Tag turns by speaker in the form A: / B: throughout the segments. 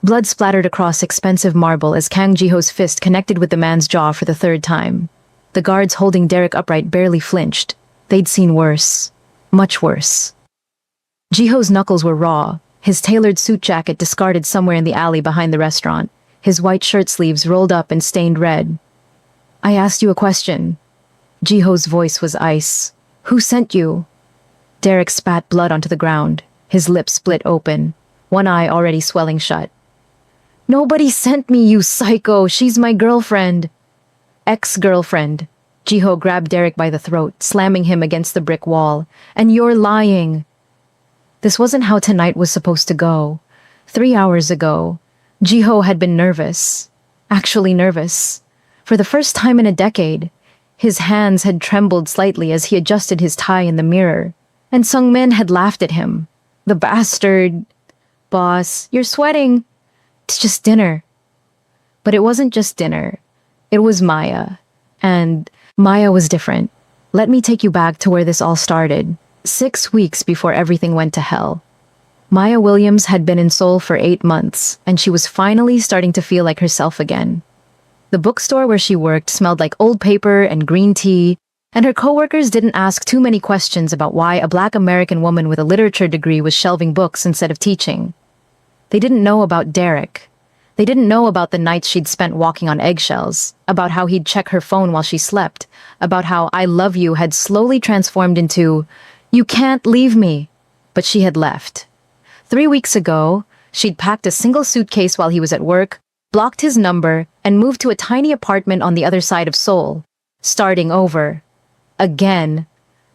A: Blood splattered across expensive marble as Kang Jiho's fist connected with the man's jaw for the third time. The guards holding Derek upright barely flinched. They'd seen worse. Much worse. Jiho's knuckles were raw, his tailored suit jacket discarded somewhere in the alley behind the restaurant, his white shirt sleeves rolled up and stained red. "I asked you a question." Jiho's voice was ice. "Who sent you?" Derek spat blood onto the ground, his lips split open, one eye already swelling shut. "Nobody sent me, you psycho! She's my girlfriend!" "Ex-girlfriend." Jiho grabbed Derek by the throat, slamming him against the brick wall. "And you're lying!" This wasn't how tonight was supposed to go. 3 hours ago, Jiho had been nervous. Actually nervous. For the first time in a decade, his hands had trembled slightly as he adjusted his tie in the mirror. And Sungmin had laughed at him. "The bastard." "Boss, you're sweating." "It's just dinner." But it wasn't just dinner. It was Maya. And Maya was different. Let me take you back to where this all started. 6 weeks before everything went to hell. Maya Williams had been in Seoul for 8 months, and she was finally starting to feel like herself again. The bookstore where she worked smelled like old paper and green tea, and her coworkers didn't ask too many questions about why a Black American woman with a literature degree was shelving books instead of teaching. They didn't know about Derek. They didn't know about the nights she'd spent walking on eggshells, about how he'd check her phone while she slept, about how "I love you" had slowly transformed into "You can't leave me." But she had left. 3 weeks ago, she'd packed a single suitcase while he was at work, blocked his number, and moved to a tiny apartment on the other side of Seoul, starting over. Again.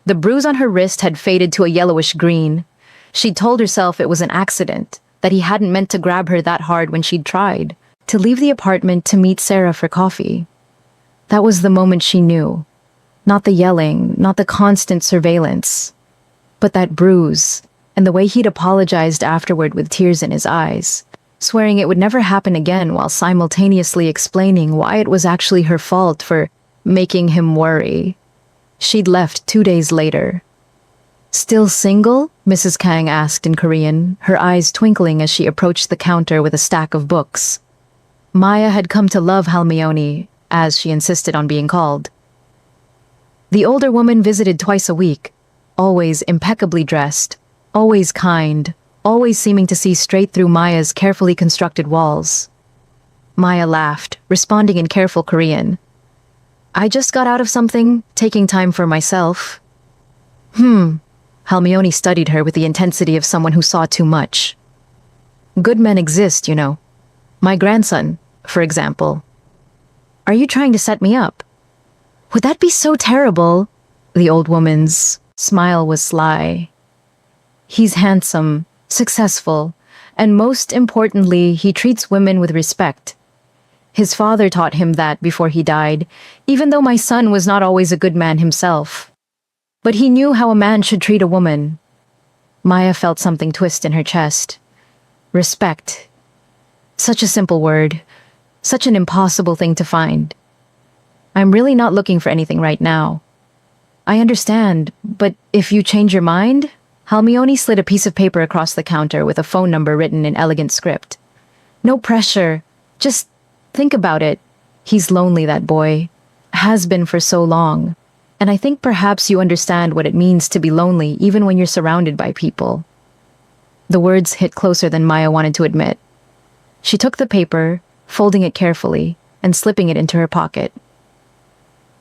A: The bruise on her wrist had faded to a yellowish green. She'd told herself it was an accident, that he hadn't meant to grab her that hard when she'd tried, to leave the apartment to meet Sarah for coffee. That was the moment she knew. Not the yelling, not the constant surveillance, but that bruise, and the way he'd apologized afterward with tears in his eyes, swearing it would never happen again while simultaneously explaining why it was actually her fault for making him worry. She'd left 2 days later. "Still single?" Mrs. Kang asked in Korean, her eyes twinkling as she approached the counter with a stack of books. Maya had come to love Halmione, as she insisted on being called. The older woman visited twice a week, always impeccably dressed, always kind, always seeming to see straight through Maya's carefully constructed walls. Maya laughed, responding in careful Korean. "I just got out of something, taking time for myself." Halmione studied her with the intensity of someone who saw too much. "Good men exist, you know. My grandson, for example." "Are you trying to set me up?" "Would that be so terrible?" The old woman's smile was sly. "He's handsome, successful, and most importantly, he treats women with respect. His father taught him that before he died, even though my son was not always a good man himself. But he knew how a man should treat a woman." Maya felt something twist in her chest. Respect. Such a simple word. Such an impossible thing to find. "I'm really not looking for anything right now." "I understand, but if you change your mind?" Halmione slid a piece of paper across the counter with a phone number written in elegant script. "No pressure. Just think about it. He's lonely, that boy. Has been for so long. And I think perhaps you understand what it means to be lonely even when you're surrounded by people." The words hit closer than Maya wanted to admit. She took the paper, folding it carefully, and slipping it into her pocket.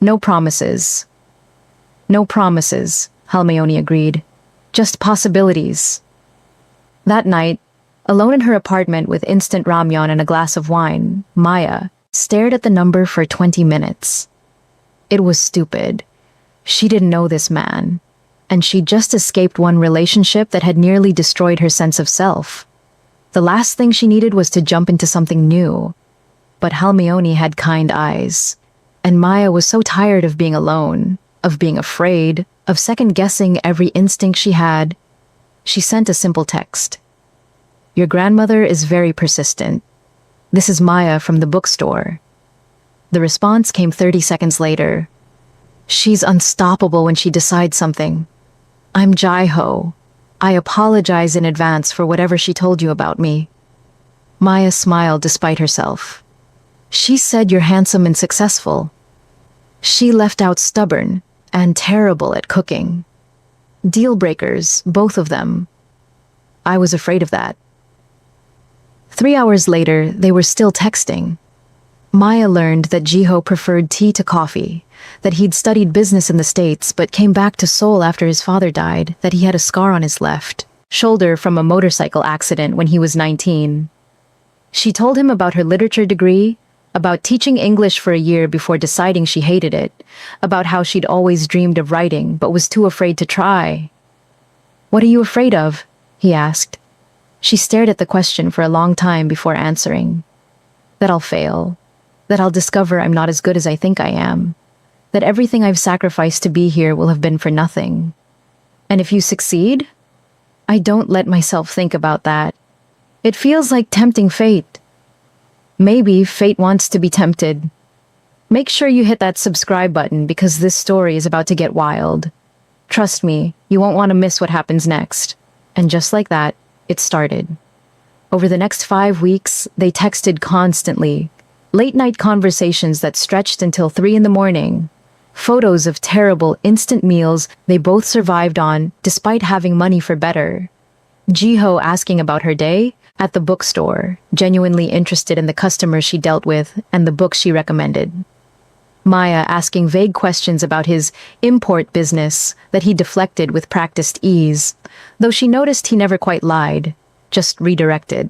A: "No promises." "No promises," Halmione agreed. "Just possibilities." That night, alone in her apartment with instant ramyeon and a glass of wine, Maya stared at the number for 20 minutes. It was stupid. She didn't know this man, and she'd just escaped one relationship that had nearly destroyed her sense of self. The last thing she needed was to jump into something new. But Halmione had kind eyes, and Maya was so tired of being alone, of being afraid, of second-guessing every instinct she had. She sent a simple text. "Your grandmother is very persistent. This is Maya from the bookstore." The response came 30 seconds later. "She's unstoppable when she decides something. I'm Jaiho. I apologize in advance for whatever she told you about me." Maya smiled despite herself. She said you're handsome and successful. She left out stubborn and terrible at cooking. Deal breakers, both of them. I was afraid of that. 3 hours later, they were still texting. Maya learned that Jiho preferred tea to coffee, that he'd studied business in the States but came back to Seoul after his father died, that he had a scar on his left shoulder from a motorcycle accident when he was 19. She told him about her literature degree, about teaching English for a year before deciding she hated it, about how she'd always dreamed of writing but was too afraid to try. "What are you afraid of?" he asked. She stared at the question for a long time before answering. "That I'll fail. That I'll discover I'm not as good as I think I am. That everything I've sacrificed to be here will have been for nothing. And if you succeed?" I don't let myself think about that. It feels like tempting fate. Maybe fate wants to be tempted. Make sure you hit that subscribe button because this story is about to get wild. Trust me, you won't want to miss what happens next. And just like that, it started. Over the next 5 weeks, they texted constantly. Late-night conversations that stretched until 3 in the morning. Photos of terrible instant meals they both survived on despite having money for better. Jiho asking about her day at the bookstore, genuinely interested in the customers she dealt with and the books she recommended. Maya asking vague questions about his import business that he deflected with practiced ease, though she noticed he never quite lied, just redirected.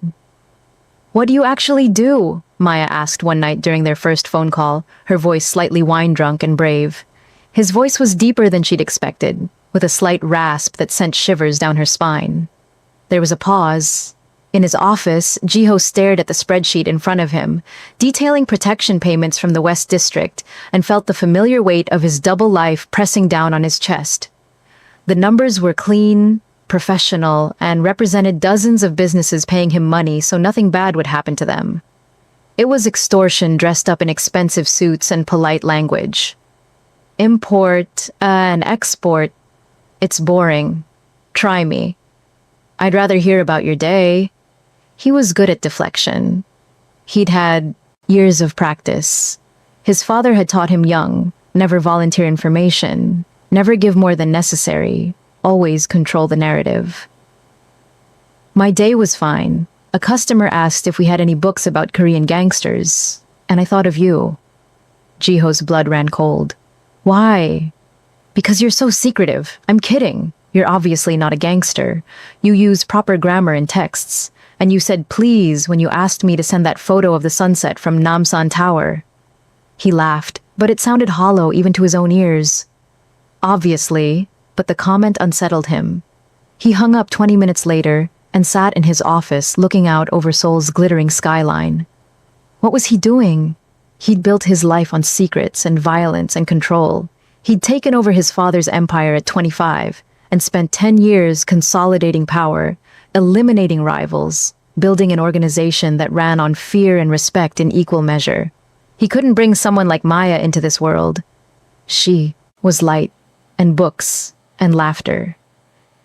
A: "What do you actually do?" Maya asked one night during their first phone call, her voice slightly wine-drunk and brave. His voice was deeper than she'd expected, with a slight rasp that sent shivers down her spine. There was a pause. In his office, Jiho stared at the spreadsheet in front of him, detailing protection payments from the West District, and felt the familiar weight of his double life pressing down on his chest. The numbers were clean, professional, and represented dozens of businesses paying him money so nothing bad would happen to them. It was extortion dressed up in expensive suits and polite language. Import and export. It's boring. Try me. I'd rather hear about your day. He was good at deflection. He'd had years of practice. His father had taught him young, never volunteer information, never give more than necessary, always control the narrative. My day was fine. A customer asked if we had any books about Korean gangsters, and I thought of you. Jiho's blood ran cold. Why? Because you're so secretive. I'm kidding. You're obviously not a gangster. You use proper grammar in texts, and you said please when you asked me to send that photo of the sunset from Namsan Tower. He laughed, but it sounded hollow even to his own ears. Obviously, but the comment unsettled him. He hung up 20 minutes later and sat in his office looking out over Seoul's glittering skyline. What was he doing? He'd built his life on secrets and violence and control. He'd taken over his father's empire at 25 and spent 10 years consolidating power, eliminating rivals, building an organization that ran on fear and respect in equal measure. He couldn't bring someone like Maya into this world. She was light and books and laughter.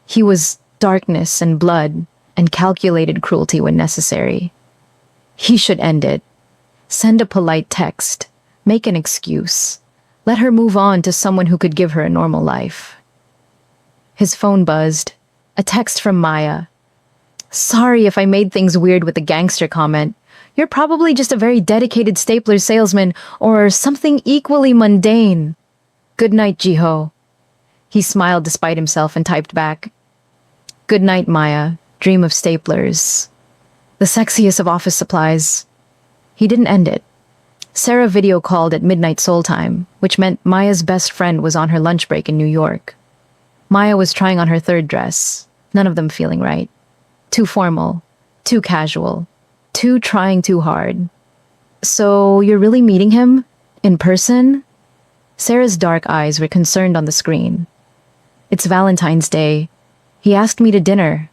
A: He was darkness and blood and calculated cruelty when necessary. He should end it. Send a polite text. Make an excuse. Let her move on to someone who could give her a normal life. His phone buzzed. A text from Maya. "Sorry if I made things weird with the gangster comment. You're probably just a very dedicated stapler salesman or something equally mundane. Good night, Jiho." He smiled despite himself and typed back. "Good night, Maya. Dream of staplers. The sexiest of office supplies." He didn't end it. Sarah video called at midnight Seoul time, which meant Maya's best friend was on her lunch break in New York. Maya was trying on her third dress, none of them feeling right. Too formal, too casual, too trying too hard. "So you're really meeting him? In person?" Sarah's dark eyes were concerned on the screen. "It's Valentine's Day. He asked me to dinner."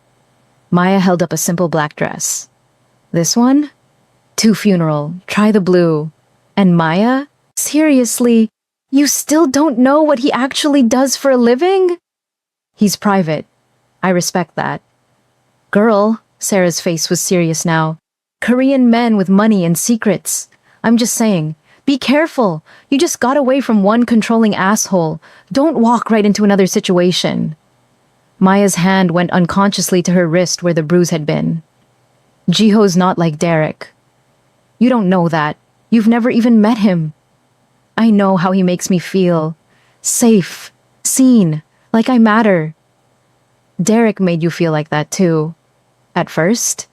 A: Maya held up a simple black dress. "This one? Too funeral. Try the blue." And Maya? "Seriously, you still don't know what he actually does for a living?" "He's private. I respect that." "Girl," Sarah's face was serious now, Korean men with money and secrets. I'm just saying, be careful. You just got away from one controlling asshole. Don't walk right into another situation. Maya's hand went unconsciously to her wrist where the bruise had been. Jiho's not like Derek. You don't know that. You've never even met him. I know how he makes me feel. Safe. Seen. Like I matter. Derek made you feel like that too. At first.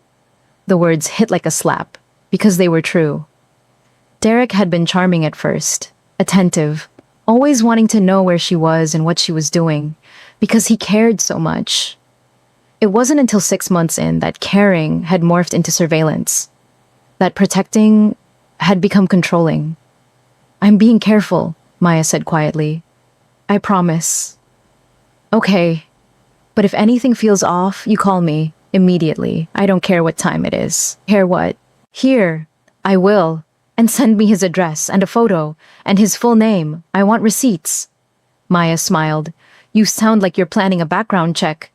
A: The words hit like a slap, because they were true. Derek had been charming at first, attentive, always wanting to know where she was and what she was doing, because he cared so much. It wasn't until 6 months in that caring had morphed into surveillance, that protecting had become controlling. I'm being careful, Maya said quietly. I promise. Okay, but if anything feels off, you call me. Immediately. I don't care what time it is. Care what? Here. I will. And send me his address and a photo and his full name. I want receipts. Maya smiled. You sound like you're planning a background check.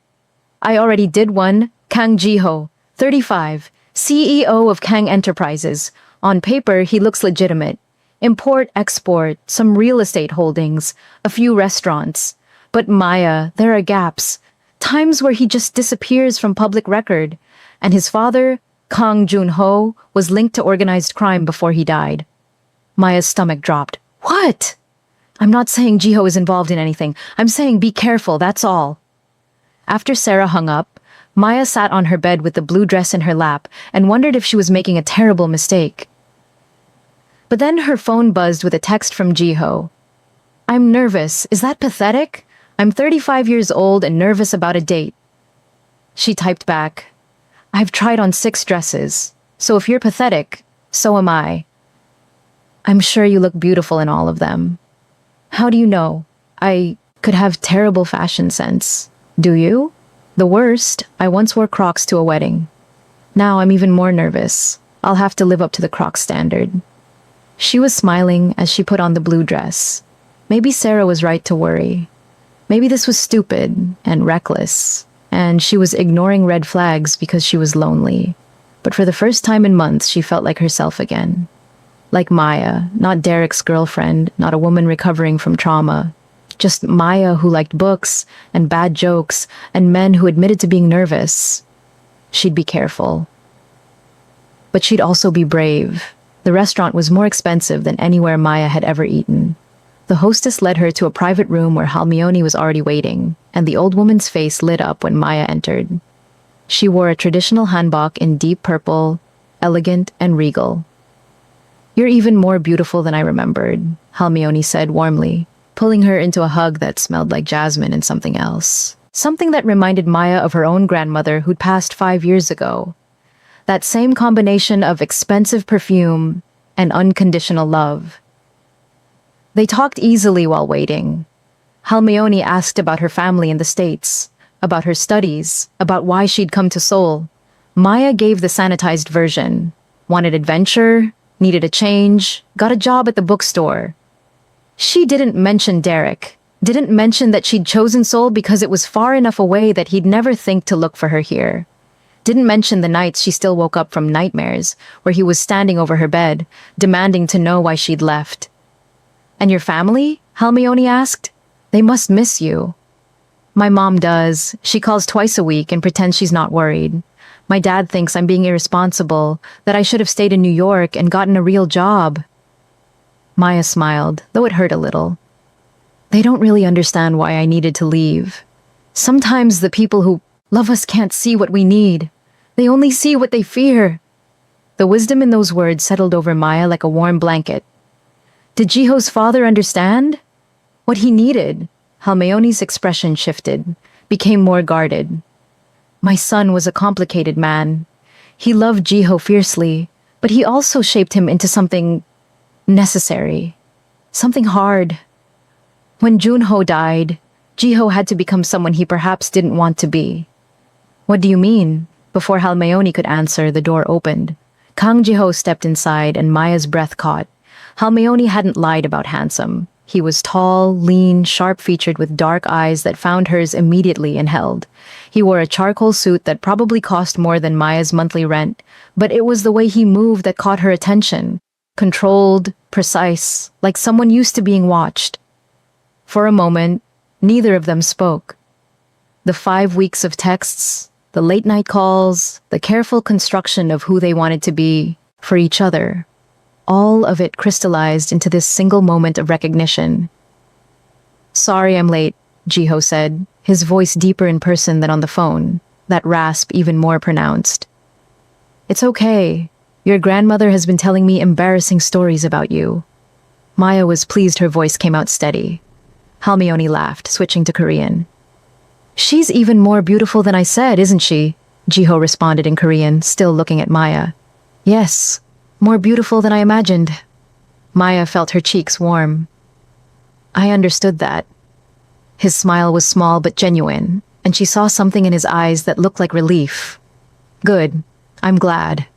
A: I already did one. Kang Jiho, 35, CEO of Kang Enterprises. On paper, he looks legitimate. Import, export, some real estate holdings, a few restaurants. But Maya, there are gaps. Times where he just disappears from public record, and his father, Kang Jun-ho, was linked to organized crime before he died. Maya's stomach dropped. What? I'm not saying Jiho is involved in anything. I'm saying be careful, that's all. After Sarah hung up, Maya sat on her bed with the blue dress in her lap and wondered if she was making a terrible mistake. But then her phone buzzed with a text from Jiho. I'm nervous. Is that pathetic? I'm 35 years old and nervous about a date. She typed back, I've tried on 6 dresses, so if you're pathetic, so am I. I'm sure you look beautiful in all of them. How do you know? I could have terrible fashion sense. Do you? The worst, I once wore Crocs to a wedding. Now I'm even more nervous. I'll have to live up to the Crocs standard. She was smiling as she put on the blue dress. Maybe Sarah was right to worry. Maybe this was stupid and reckless, and she was ignoring red flags because she was lonely. But for the first time in months, she felt like herself again. Like Maya, not Derek's girlfriend, not a woman recovering from trauma. Just Maya who liked books and bad jokes and men who admitted to being nervous. She'd be careful. But she'd also be brave. The restaurant was more expensive than anywhere Maya had ever eaten. The hostess led her to a private room where Halmione was already waiting, and the old woman's face lit up when Maya entered. She wore a traditional hanbok in deep purple, elegant and regal. You're even more beautiful than I remembered, Halmione said warmly, pulling her into a hug that smelled like jasmine and something else. Something that reminded Maya of her own grandmother who'd passed 5 years ago. That same combination of expensive perfume and unconditional love. They talked easily while waiting. Halmione asked about her family in the States, about her studies, about why she'd come to Seoul. Maya gave the sanitized version. Wanted adventure, needed a change, got a job at the bookstore. She didn't mention Derek, didn't mention that she'd chosen Seoul because it was far enough away that he'd never think to look for her here. Didn't mention the nights she still woke up from nightmares, where he was standing over her bed, demanding to know why she'd left. And your family? Halmione asked. They must miss you. My mom does. She calls twice a week and pretends she's not worried. My dad thinks I'm being irresponsible, that I should have stayed in New York and gotten a real job. Maya smiled, though it hurt a little. They don't really understand why I needed to leave. Sometimes the people who love us can't see what we need. They only see what they fear. The wisdom in those words settled over Maya like a warm blanket. Did Jiho's father understand? What he needed? Halmione's expression shifted, became more guarded. My son was a complicated man. He loved Jiho fiercely, but he also shaped him into something necessary, something hard. When Junho died, Jiho had to become someone he perhaps didn't want to be. What do you mean? Before Halmione could answer, the door opened. Kang Jiho stepped inside and Maya's breath caught. Halmione hadn't lied about handsome. He was tall, lean, sharp-featured with dark eyes that found hers immediately and held. He wore a charcoal suit that probably cost more than Maya's monthly rent, but it was the way he moved that caught her attention. Controlled, precise, like someone used to being watched. For a moment, neither of them spoke. The 5 weeks of texts, the late night calls, the careful construction of who they wanted to be for each other, all of it crystallized into this single moment of recognition. "Sorry I'm late," Jiho said, his voice deeper in person than on the phone, that rasp even more pronounced. "It's okay. Your grandmother has been telling me embarrassing stories about you." Maya was pleased her voice came out steady. Halmione laughed, switching to Korean. "She's even more beautiful than I said, isn't she?" Jiho responded in Korean, still looking at Maya. "Yes, more beautiful than I imagined." Maya felt her cheeks warm. "I understood that." His smile was small but genuine, and she saw something in his eyes that looked like relief. "Good. I'm glad."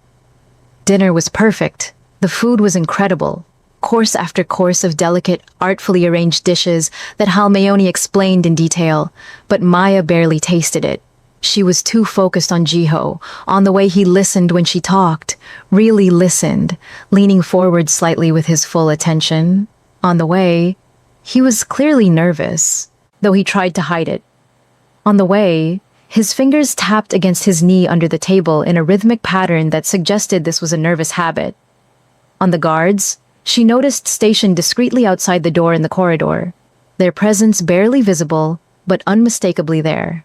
A: Dinner was perfect. The food was incredible. Course after course of delicate, artfully arranged dishes that Halmione explained in detail, but Maya barely tasted it. She was too focused on Jiho, on the way he listened when she talked, really listened, leaning forward slightly with his full attention. On the way, he was clearly nervous, though he tried to hide it. On the way, his fingers tapped against his knee under the table in a rhythmic pattern that suggested this was a nervous habit. On the guards, she noticed stationed discreetly outside the door in the corridor, their presence barely visible, but unmistakably there.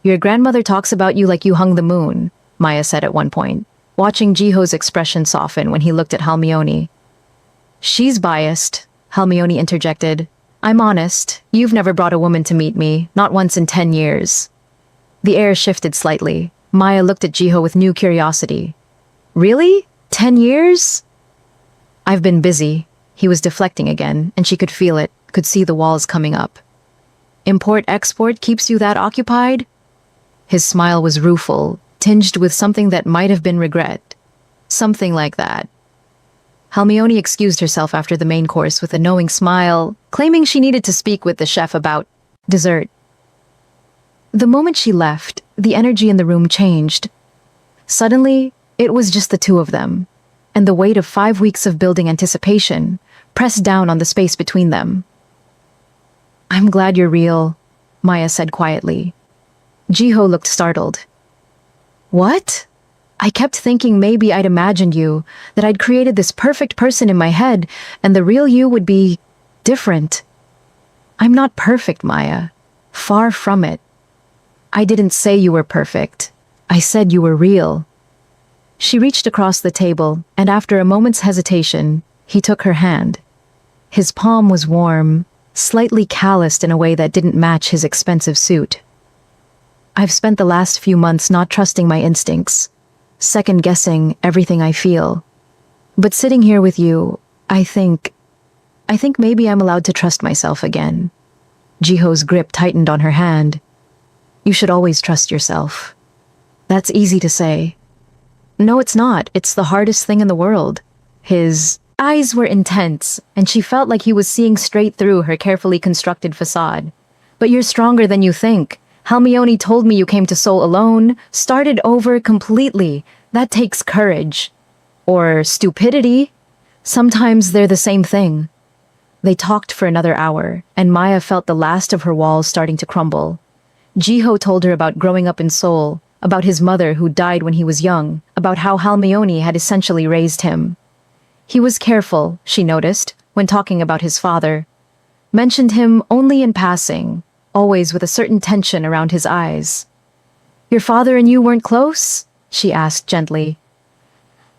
A: "Your grandmother talks about you like you hung the moon," Maya said at one point, watching Jiho's expression soften when he looked at Halmione. "She's biased," Halmione interjected. "I'm honest. You've never brought a woman to meet me, not once in 10 years. The air shifted slightly. Maya looked at Jiho with new curiosity. "Really? 10 years?" "I've been busy." He was deflecting again, and she could feel it, could see the walls coming up. "Import-export keeps you that occupied?" His smile was rueful, tinged with something that might have been regret. "Something like that." Halmione excused herself after the main course with a knowing smile, claiming she needed to speak with the chef about dessert. The moment she left, the energy in the room changed. Suddenly, it was just the two of them, and the weight of 5 weeks of building anticipation pressed down on the space between them. "I'm glad you're real," Maya said quietly. Jiho looked startled. "What?" "I kept thinking maybe I'd imagined you, that I'd created this perfect person in my head, and the real you would be different." "I'm not perfect, Maya. Far from it." "I didn't say you were perfect. I said you were real." She reached across the table, and after a moment's hesitation, he took her hand. His palm was warm, slightly calloused in a way that didn't match his expensive suit. "I've spent the last few months not trusting my instincts, second-guessing everything I feel. But sitting here with you, I think maybe I'm allowed to trust myself again." Jiho's grip tightened on her hand. "You should always trust yourself." "That's easy to say." "No, it's not. It's the hardest thing in the world." His eyes were intense, and she felt like he was seeing straight through her carefully constructed facade. "But you're stronger than you think. Halmione told me you came to Seoul alone, started over completely. That takes courage. Or stupidity. Sometimes they're the same thing." They talked for another hour, and Maya felt the last of her walls starting to crumble. Jiho told her about growing up in Seoul, about his mother who died when he was young, about how Halmione had essentially raised him. He was careful, she noticed, when talking about his father. Mentioned him only in passing, always with a certain tension around his eyes. "Your father and you weren't close?" she asked gently.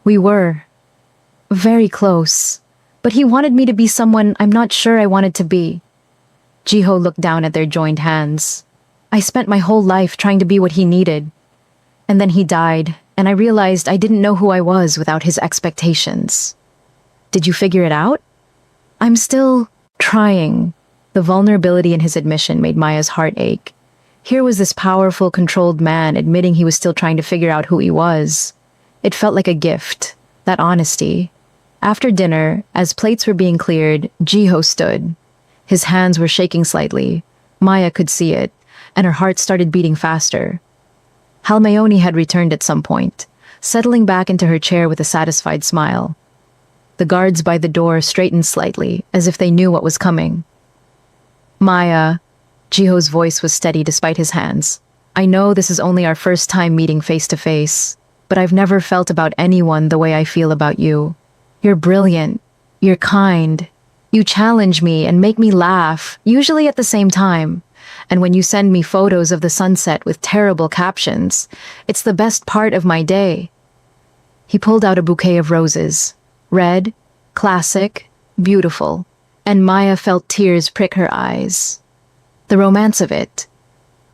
A: "We were. Very close. But he wanted me to be someone I'm not sure I wanted to be." Jiho looked down at their joined hands. "I spent my whole life trying to be what he needed. And then he died, and I realized I didn't know who I was without his expectations." "Did you figure it out?" "I'm still trying." The vulnerability in his admission made Maya's heart ache. Here was this powerful, controlled man admitting he was still trying to figure out who he was. It felt like a gift, that honesty. After dinner, as plates were being cleared, Jiho stood. His hands were shaking slightly. Maya could see it, and her heart started beating faster. Halmione had returned at some point, settling back into her chair with a satisfied smile. The guards by the door straightened slightly, as if they knew what was coming. Maya, Jiho's voice was steady despite his hands. I know this is only our first time meeting face to face, but I've never felt about anyone the way I feel about you. You're brilliant. You're kind. You challenge me and make me laugh, usually at the same time. And when you send me photos of the sunset with terrible captions, it's the best part of my day. He pulled out a bouquet of roses. Red, classic, beautiful. And Maya felt tears prick her eyes. The romance of it,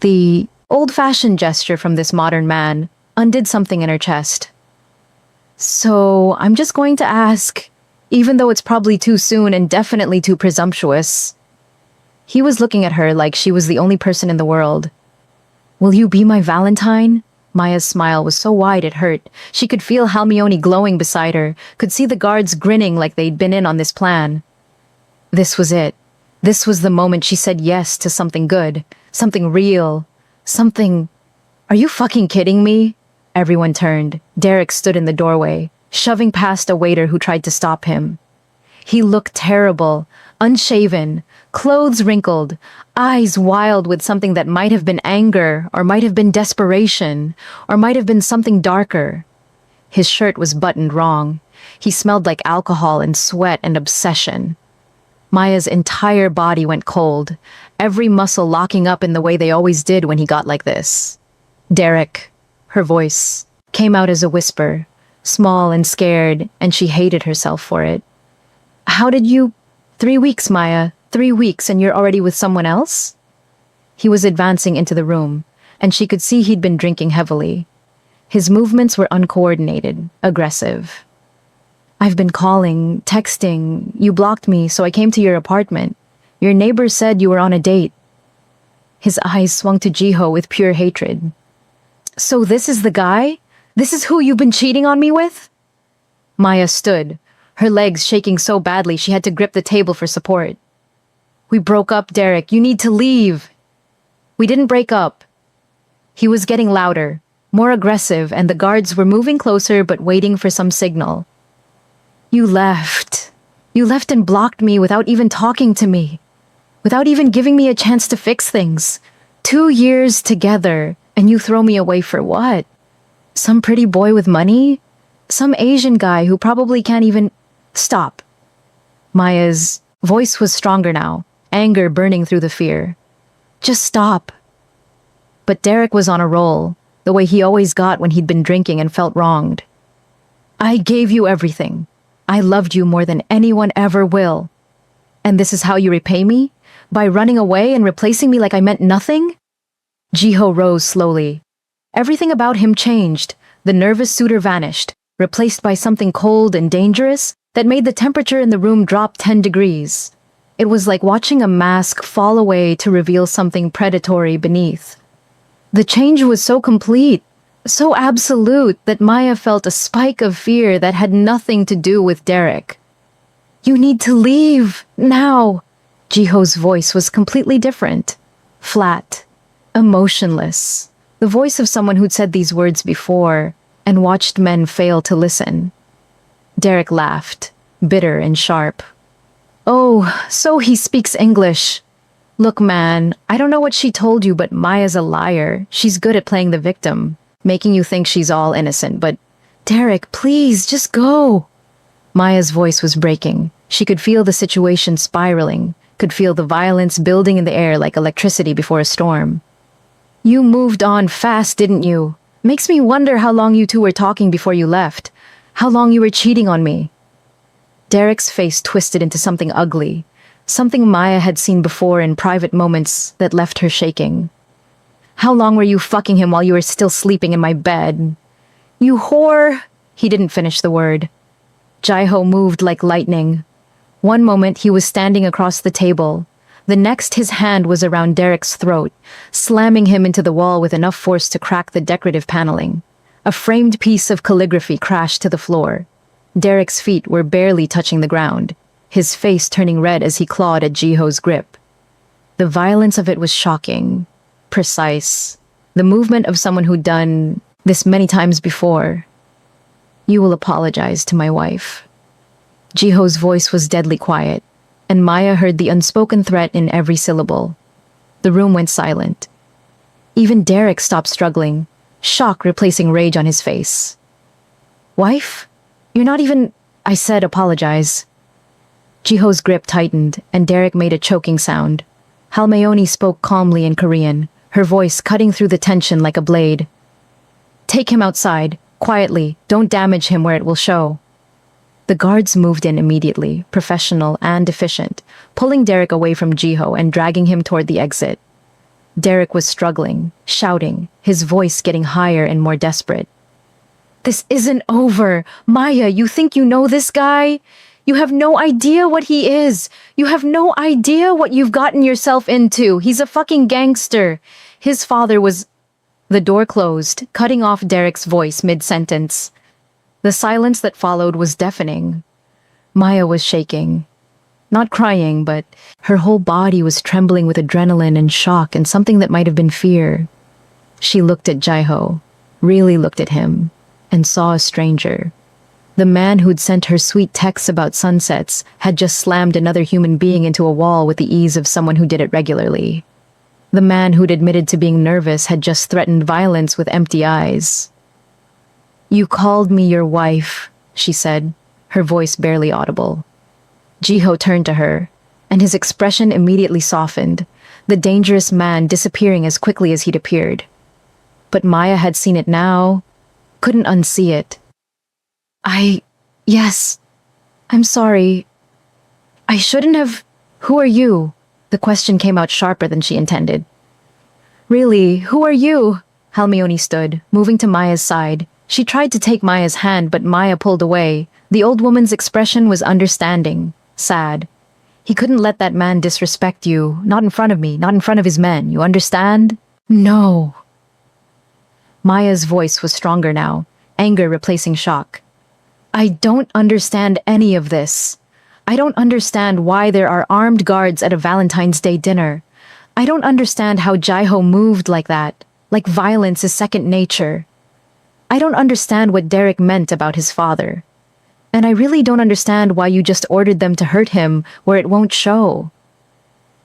A: the old-fashioned gesture from this modern man, undid something in her chest. So, I'm just going to ask, even though it's probably too soon and definitely too presumptuous. He was looking at her like she was the only person in the world. Will you be my Valentine? Maya's smile was so wide it hurt. She could feel Halmione glowing beside her, could see the guards grinning like they'd been in on this plan. This was it. This was the moment she said yes to something good, something real, something... Are you fucking kidding me? Everyone turned. Derek stood in the doorway, shoving past a waiter who tried to stop him. He looked terrible, unshaven, clothes wrinkled, eyes wild with something that might have been anger, or might have been desperation, or might have been something darker. His shirt was buttoned wrong. He smelled like alcohol and sweat and obsession. Maya's entire body went cold, every muscle locking up in the way they always did when he got like this. Derek, her voice, came out as a whisper, small and scared, and she hated herself for it. How did you... 3 weeks, Maya. 3 weeks and you're already with someone else? He was advancing into the room, and she could see he'd been drinking heavily. His movements were uncoordinated, aggressive. I've been calling, texting. You blocked me, so I came to your apartment. Your neighbor said you were on a date. His eyes swung to Jiho with pure hatred. So this is the guy? This is who you've been cheating on me with? Maya stood, her legs shaking so badly she had to grip the table for support. We broke up, Derek. You need to leave. We didn't break up. He was getting louder, more aggressive, and the guards were moving closer but waiting for some signal. You left. You left and blocked me without even talking to me. Without even giving me a chance to fix things. 2 years together, and you throw me away for what? Some pretty boy with money? Some Asian guy who probably can't even... Stop. Maya's voice was stronger now, anger burning through the fear. Just stop. But Derek was on a roll, the way he always got when he'd been drinking and felt wronged. I gave you everything. I loved you more than anyone ever will. And this is how you repay me? By running away and replacing me like I meant nothing? Jiho rose slowly. Everything about him changed. The nervous suitor vanished, replaced by something cold and dangerous that made the temperature in the room drop 10 degrees. It was like watching a mask fall away to reveal something predatory beneath. The change was so complete, so absolute, that Maya felt a spike of fear that had nothing to do with Derek. You need to leave, now. Jiho's voice was completely different. Flat. Emotionless. The voice of someone who'd said these words before and watched men fail to listen. Derek laughed, bitter and sharp. Oh, so he speaks English. Look, man, I don't know what she told you, but Maya's a liar. She's good at playing the victim, making you think she's all innocent, but... Derek, please, just go. Maya's voice was breaking. She could feel the situation spiraling, could feel the violence building in the air like electricity before a storm. You moved on fast, didn't you? Makes me wonder how long you two were talking before you left. How long you were cheating on me. Derek's face twisted into something ugly, something Maya had seen before in private moments that left her shaking. How long were you fucking him while you were still sleeping in my bed? You whore! He didn't finish the word. Jiho moved like lightning. One moment he was standing across the table. The next his hand was around Derek's throat, slamming him into the wall with enough force to crack the decorative paneling. A framed piece of calligraphy crashed to the floor. Derek's feet were barely touching the ground, his face turning red as he clawed at Jiho's grip. The violence of it was shocking, precise, the movement of someone who'd done this many times before. You will apologize to my wife. Jiho's voice was deadly quiet, and Maya heard the unspoken threat in every syllable. The room went silent. Even Derek stopped struggling, shock replacing rage on his face. Wife? You're not even... I said apologize. Jiho's grip tightened, and Derek made a choking sound. Halmayoni spoke calmly in Korean, her voice cutting through the tension like a blade. Take him outside, quietly, don't damage him where it will show. The guards moved in immediately, professional and efficient, pulling Derek away from Jiho and dragging him toward the exit. Derek was struggling, shouting, his voice getting higher and more desperate. This isn't over! Maya, you think you know this guy? You have no idea what he is! You have no idea what you've gotten yourself into! He's a fucking gangster! His father was... The door closed, cutting off Derek's voice mid-sentence. The silence that followed was deafening. Maya was shaking. Not crying, but her whole body was trembling with adrenaline and shock and something that might have been fear. She looked at Jiho, really looked at him, and saw a stranger. The man who'd sent her sweet texts about sunsets had just slammed another human being into a wall with the ease of someone who did it regularly. The man who'd admitted to being nervous had just threatened violence with empty eyes. You called me your wife, she said, her voice barely audible. Jiho turned to her, and his expression immediately softened, the dangerous man disappearing as quickly as he'd appeared. But Maya had seen it now, couldn't unsee it. Yes, I'm sorry. I shouldn't have... Who are you? The question came out sharper than she intended. Really, who are you? Halmayoni stood, moving to Maya's side. She tried to take Maya's hand, but Maya pulled away. The old woman's expression was understanding, sad. He couldn't let that man disrespect you, not in front of me, not in front of his men, you understand? No. Maya's voice was stronger now, anger replacing shock. I don't understand any of this. I don't understand why there are armed guards at a Valentine's Day dinner. I don't understand how Jiho moved like that, like violence is second nature. I don't understand what Derek meant about his father. And I really don't understand why you just ordered them to hurt him where it won't show.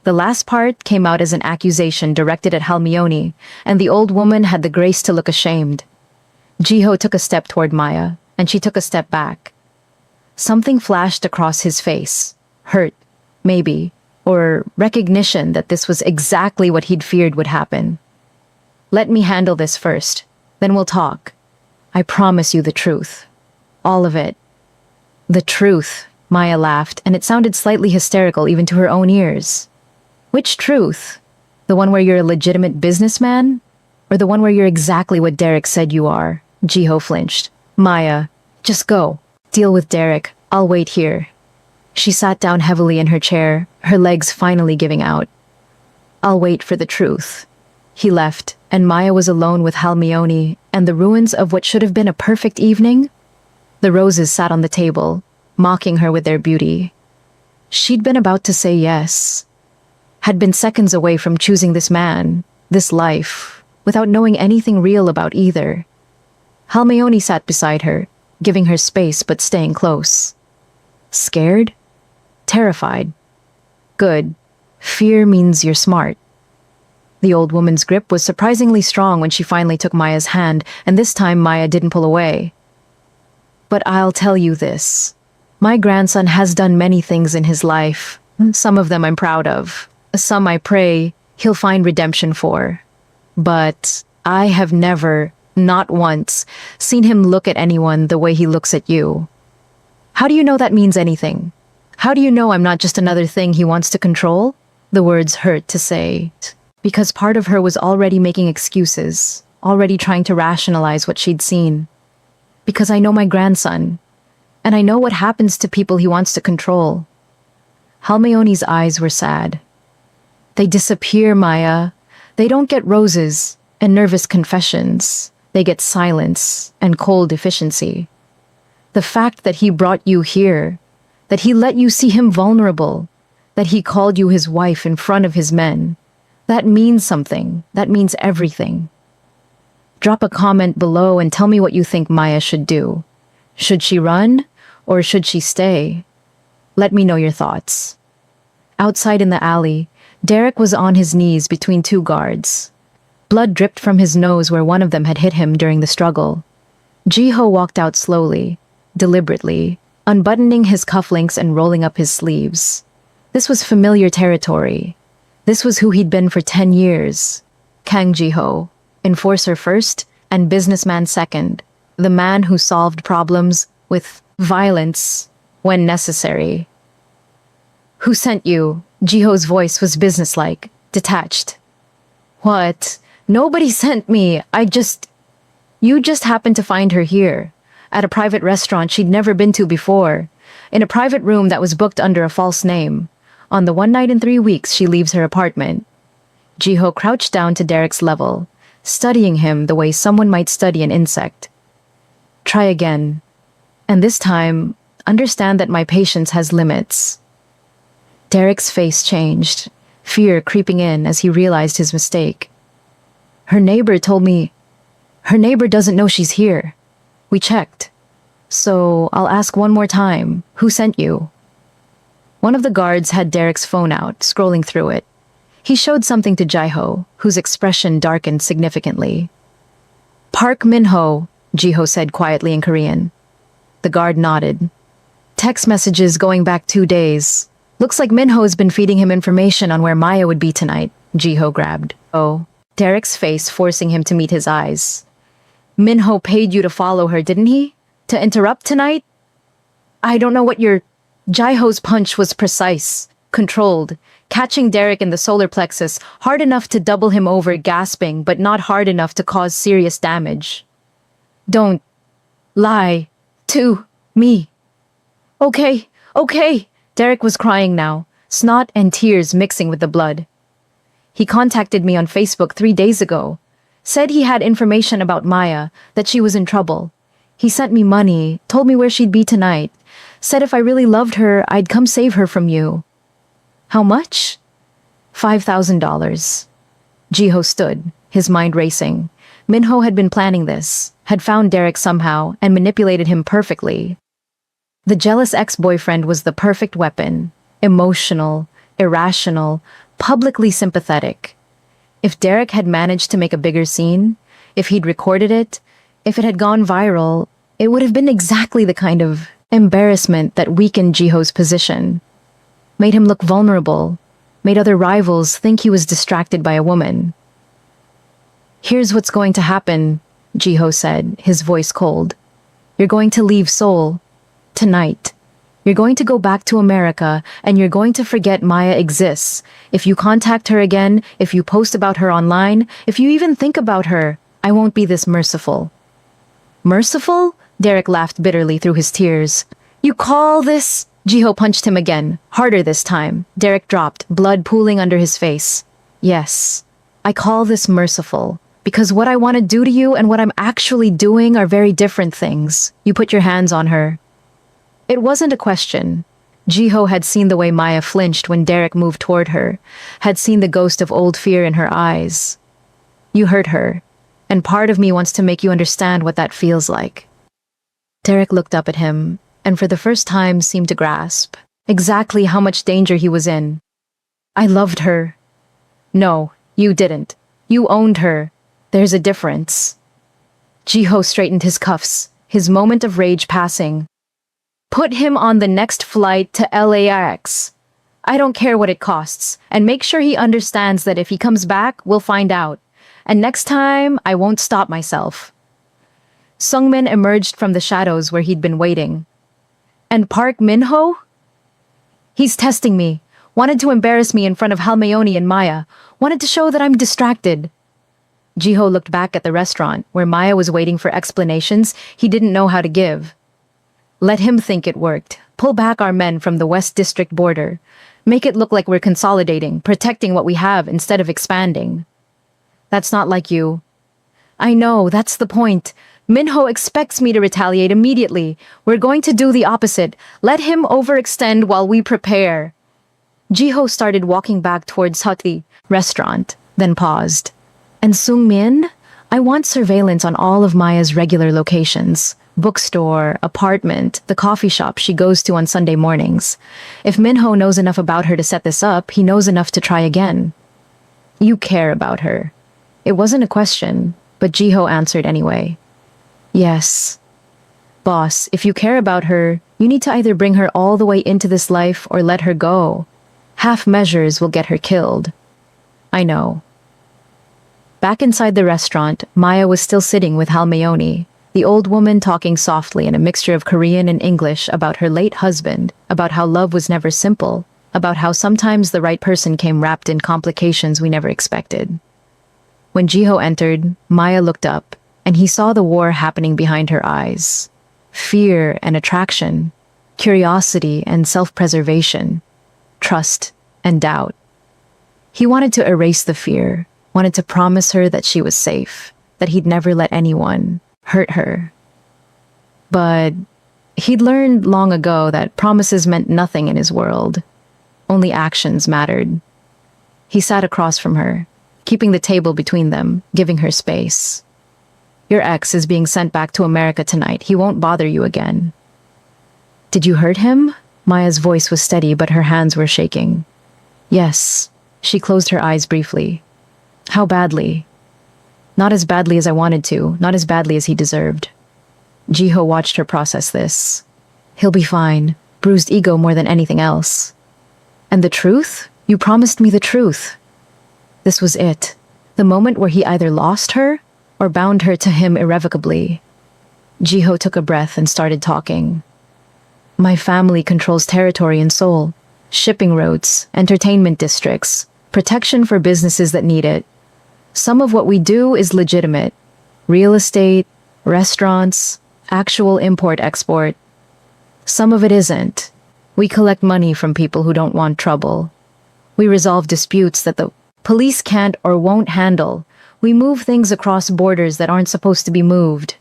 A: The last part came out as an accusation directed at Halmayoni, and the old woman had the grace to look ashamed. Jiho took a step toward Maya, and she took a step back. Something flashed across his face. Hurt, maybe, or recognition that this was exactly what he'd feared would happen. Let me handle this first, then we'll talk. I promise you the truth. All of it. The truth, Maya laughed, and it sounded slightly hysterical even to her own ears. Which truth? The one where you're a legitimate businessman? Or the one where you're exactly what Derek said you are? Jiho flinched. Maya, just go. Deal with Derek. I'll wait here. She sat down heavily in her chair, her legs finally giving out. I'll wait for the truth. He left, and Maya was alone with Halmayoni and the ruins of what should have been a perfect evening. The roses sat on the table, mocking her with their beauty. She'd been about to say yes. Had been seconds away from choosing this man, this life, without knowing anything real about either. Halmayoni sat beside her, giving her space but staying close. Scared? Terrified. Good. Fear means you're smart. The old woman's grip was surprisingly strong when she finally took Maya's hand, and this time Maya didn't pull away. But I'll tell you this. My grandson has done many things in his life. Some of them I'm proud of. Some I pray he'll find redemption for. But I have never, not once, seen him look at anyone the way he looks at you. How do you know that means anything? How do you know I'm not just another thing he wants to control? The words hurt to say, because part of her was already making excuses, already trying to rationalize what she'd seen. Because I know my grandson, and I know what happens to people he wants to control. Halmayoni's eyes were sad. They disappear, Maya. They don't get roses and nervous confessions. They get silence and cold efficiency. The fact that he brought you here, that he let you see him vulnerable, that he called you his wife in front of his men, that means something. That means everything. Drop a comment below and tell me what you think Maya should do. Should she run or should she stay? Let me know your thoughts. Outside in the alley, Derek was on his knees between two guards. Blood dripped from his nose where one of them had hit him during the struggle. Jiho walked out slowly, deliberately, unbuttoning his cufflinks and rolling up his sleeves. This was familiar territory. This was who he'd been for 10 years. Kang Jiho, enforcer first and businessman second, the man who solved problems with violence when necessary. Who sent you? Jiho's voice was businesslike, detached. What? Nobody sent me. You just happened to find her here, at a private restaurant she'd never been to before, in a private room that was booked under a false name. On the 1 night in 3 weeks she leaves her apartment. Jiho crouched down to Derek's level, studying him the way someone might study an insect. Try again. And this time, understand that my patience has limits. Derek's face changed, fear creeping in as he realized his mistake. Her neighbor told me. Her neighbor doesn't know she's here. We checked. So I'll ask one more time. Who sent you? One of the guards had Derek's phone out, scrolling through it. He showed something to Jiho, whose expression darkened significantly. Park Minho, Jiho said quietly in Korean. The guard nodded. Text messages going back 2 days. Looks like Minho's been feeding him information on where Maya would be tonight, Jiho grabbed. Oh, Derek's face forcing him to meet his eyes. Minho paid you to follow her, didn't he? To interrupt tonight? I don't know what your... Jiho's punch was precise, controlled, catching Derek in the solar plexus, hard enough to double him over, gasping, but not hard enough to cause serious damage. Don't lie to me. Okay. Derek was crying now, snot and tears mixing with the blood. He contacted me on Facebook 3 days ago. Said he had information about Maya, that she was in trouble. He sent me money, told me where she'd be tonight. Said if I really loved her, I'd come save her from you. How much? $5,000. Jiho stood, his mind racing. Minho had been planning this, had found Derek somehow, and manipulated him perfectly. The jealous ex-boyfriend was the perfect weapon. Emotional, irrational, publicly sympathetic. If Derek had managed to make a bigger scene, if he'd recorded it, if it had gone viral, it would have been exactly the kind of embarrassment that weakened Jiho's position. Made him look vulnerable, made other rivals think he was distracted by a woman. Here's what's going to happen, Jiho said, his voice cold. You're going to leave Seoul. Tonight. You're going to go back to America, and you're going to forget Maya exists. If you contact her again, if you post about her online, if you even think about her, I won't be this merciful. Merciful? Derek laughed bitterly through his tears. You call this? Jiho punched him again, harder this time. Derek dropped, blood pooling under his face. Yes, I call this merciful. Because what I want to do to you and what I'm actually doing are very different things. You put your hands on her. It wasn't a question. Jiho had seen the way Maya flinched when Derek moved toward her, had seen the ghost of old fear in her eyes. You hurt her, and part of me wants to make you understand what that feels like. Derek looked up at him, and for the first time seemed to grasp exactly how much danger he was in. I loved her. No, you didn't. You owned her. There's a difference. Jiho straightened his cuffs, his moment of rage passing. Put him on the next flight to LAX. I don't care what it costs, and make sure he understands that if he comes back, we'll find out. And next time, I won't stop myself. Sungmin emerged from the shadows where he'd been waiting. And Park Minho? He's testing me. Wanted to embarrass me in front of Halmayoni and Maya. Wanted to show that I'm distracted. Jiho looked back at the restaurant, where Maya was waiting for explanations he didn't know how to give. Let him think it worked. Pull back our men from the West District border. Make it look like we're consolidating, protecting what we have instead of expanding. That's not like you. I know, that's the point. Minho expects me to retaliate immediately. We're going to do the opposite. Let him overextend while we prepare. Jiho started walking back towards Hati restaurant, then paused. And Sungmin, I want surveillance on all of Maya's regular locations. Bookstore, apartment, the coffee shop she goes to on Sunday mornings. If Minho knows enough about her to set this up, he knows enough to try again. You care about her. It wasn't a question, but Jiho answered anyway. Yes. Boss, if you care about her, you need to either bring her all the way into this life or let her go. Half measures will get her killed. I know. Back inside the restaurant, Maya was still sitting with Halmayoni, the old woman talking softly in a mixture of Korean and English about her late husband, about how love was never simple, about how sometimes the right person came wrapped in complications we never expected. When Jiho entered, Maya looked up, and he saw the war happening behind her eyes. Fear and attraction, curiosity and self-preservation, trust and doubt. He wanted to erase the fear, wanted to promise her that she was safe, that he'd never let anyone hurt her. But he'd learned long ago that promises meant nothing in his world. Only actions mattered. He sat across from her, keeping the table between them, giving her space. Your ex is being sent back to America tonight. He won't bother you again. Did you hurt him? Maya's voice was steady, but her hands were shaking. Yes. She closed her eyes briefly. How badly? Not as badly as I wanted to, not as badly as he deserved. Jiho watched her process this. He'll be fine. Bruised ego more than anything else. And the truth? You promised me the truth. This was it. The moment where he either lost her or bound her to him irrevocably. Jiho took a breath and started talking. My family controls territory in Seoul. Shipping routes, entertainment districts, protection for businesses that need it. Some of what we do is legitimate. Real estate, restaurants, actual import-export. Some of it isn't. We collect money from people who don't want trouble. We resolve disputes that the police can't or won't handle. We move things across borders that aren't supposed to be moved.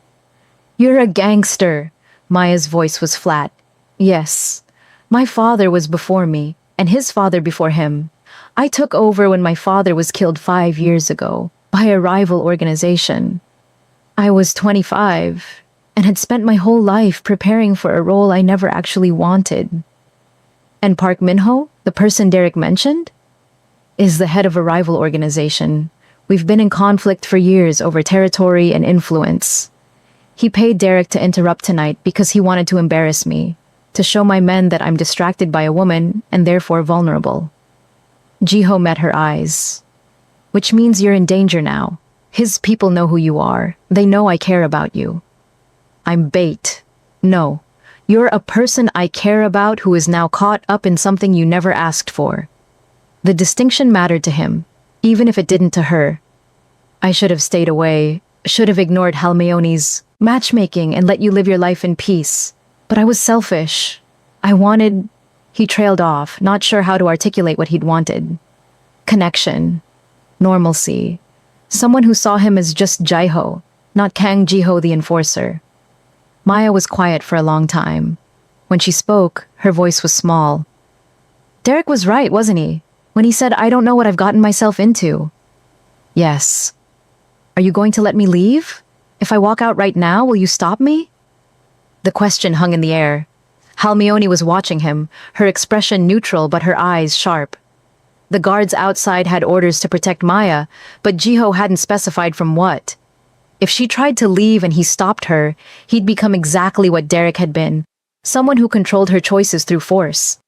A: You're a gangster. Maya's voice was flat. Yes. My father was before me, and his father before him. I took over when my father was killed 5 years ago by a rival organization. I was 25 and had spent my whole life preparing for a role I never actually wanted. And Park Minho, the person Derek mentioned, is the head of a rival organization. We've been in conflict for years over territory and influence. He paid Derek to interrupt tonight because he wanted to embarrass me, to show my men that I'm distracted by a woman and therefore vulnerable. Jiho met her eyes. Which means you're in danger now. His people know who you are. They know I care about you. I'm bait. No. You're a person I care about who is now caught up in something you never asked for. The distinction mattered to him, even if it didn't to her. I should have stayed away, should have ignored Halmayoni's matchmaking and let you live your life in peace. But I was selfish. I wanted... He trailed off, not sure how to articulate what he'd wanted. Connection. Normalcy. Someone who saw him as just Jiho, not Kang Jiho the enforcer. Maya was quiet for a long time. When she spoke, her voice was small. Derek was right, wasn't he? When he said, I don't know what I've gotten myself into. Yes. Are you going to let me leave? If I walk out right now, will you stop me? The question hung in the air. Halmayoni was watching him, her expression neutral but her eyes sharp. The guards outside had orders to protect Maya, but Jiho hadn't specified from what. If she tried to leave and he stopped her, he'd become exactly what Derek had been, someone who controlled her choices through force.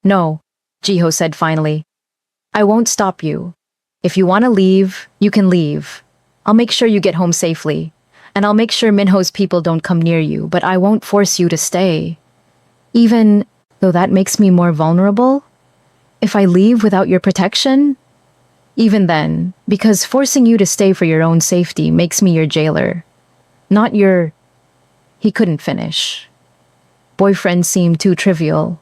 A: No, Jiho said finally. I won't stop you. If you want to leave, you can leave. I'll make sure you get home safely. And I'll make sure Minho's people don't come near you, but I won't force you to stay. Even though that makes me more vulnerable? If I leave without your protection? Even then, because forcing you to stay for your own safety makes me your jailer. Not your... He couldn't finish. Boyfriend seemed too trivial.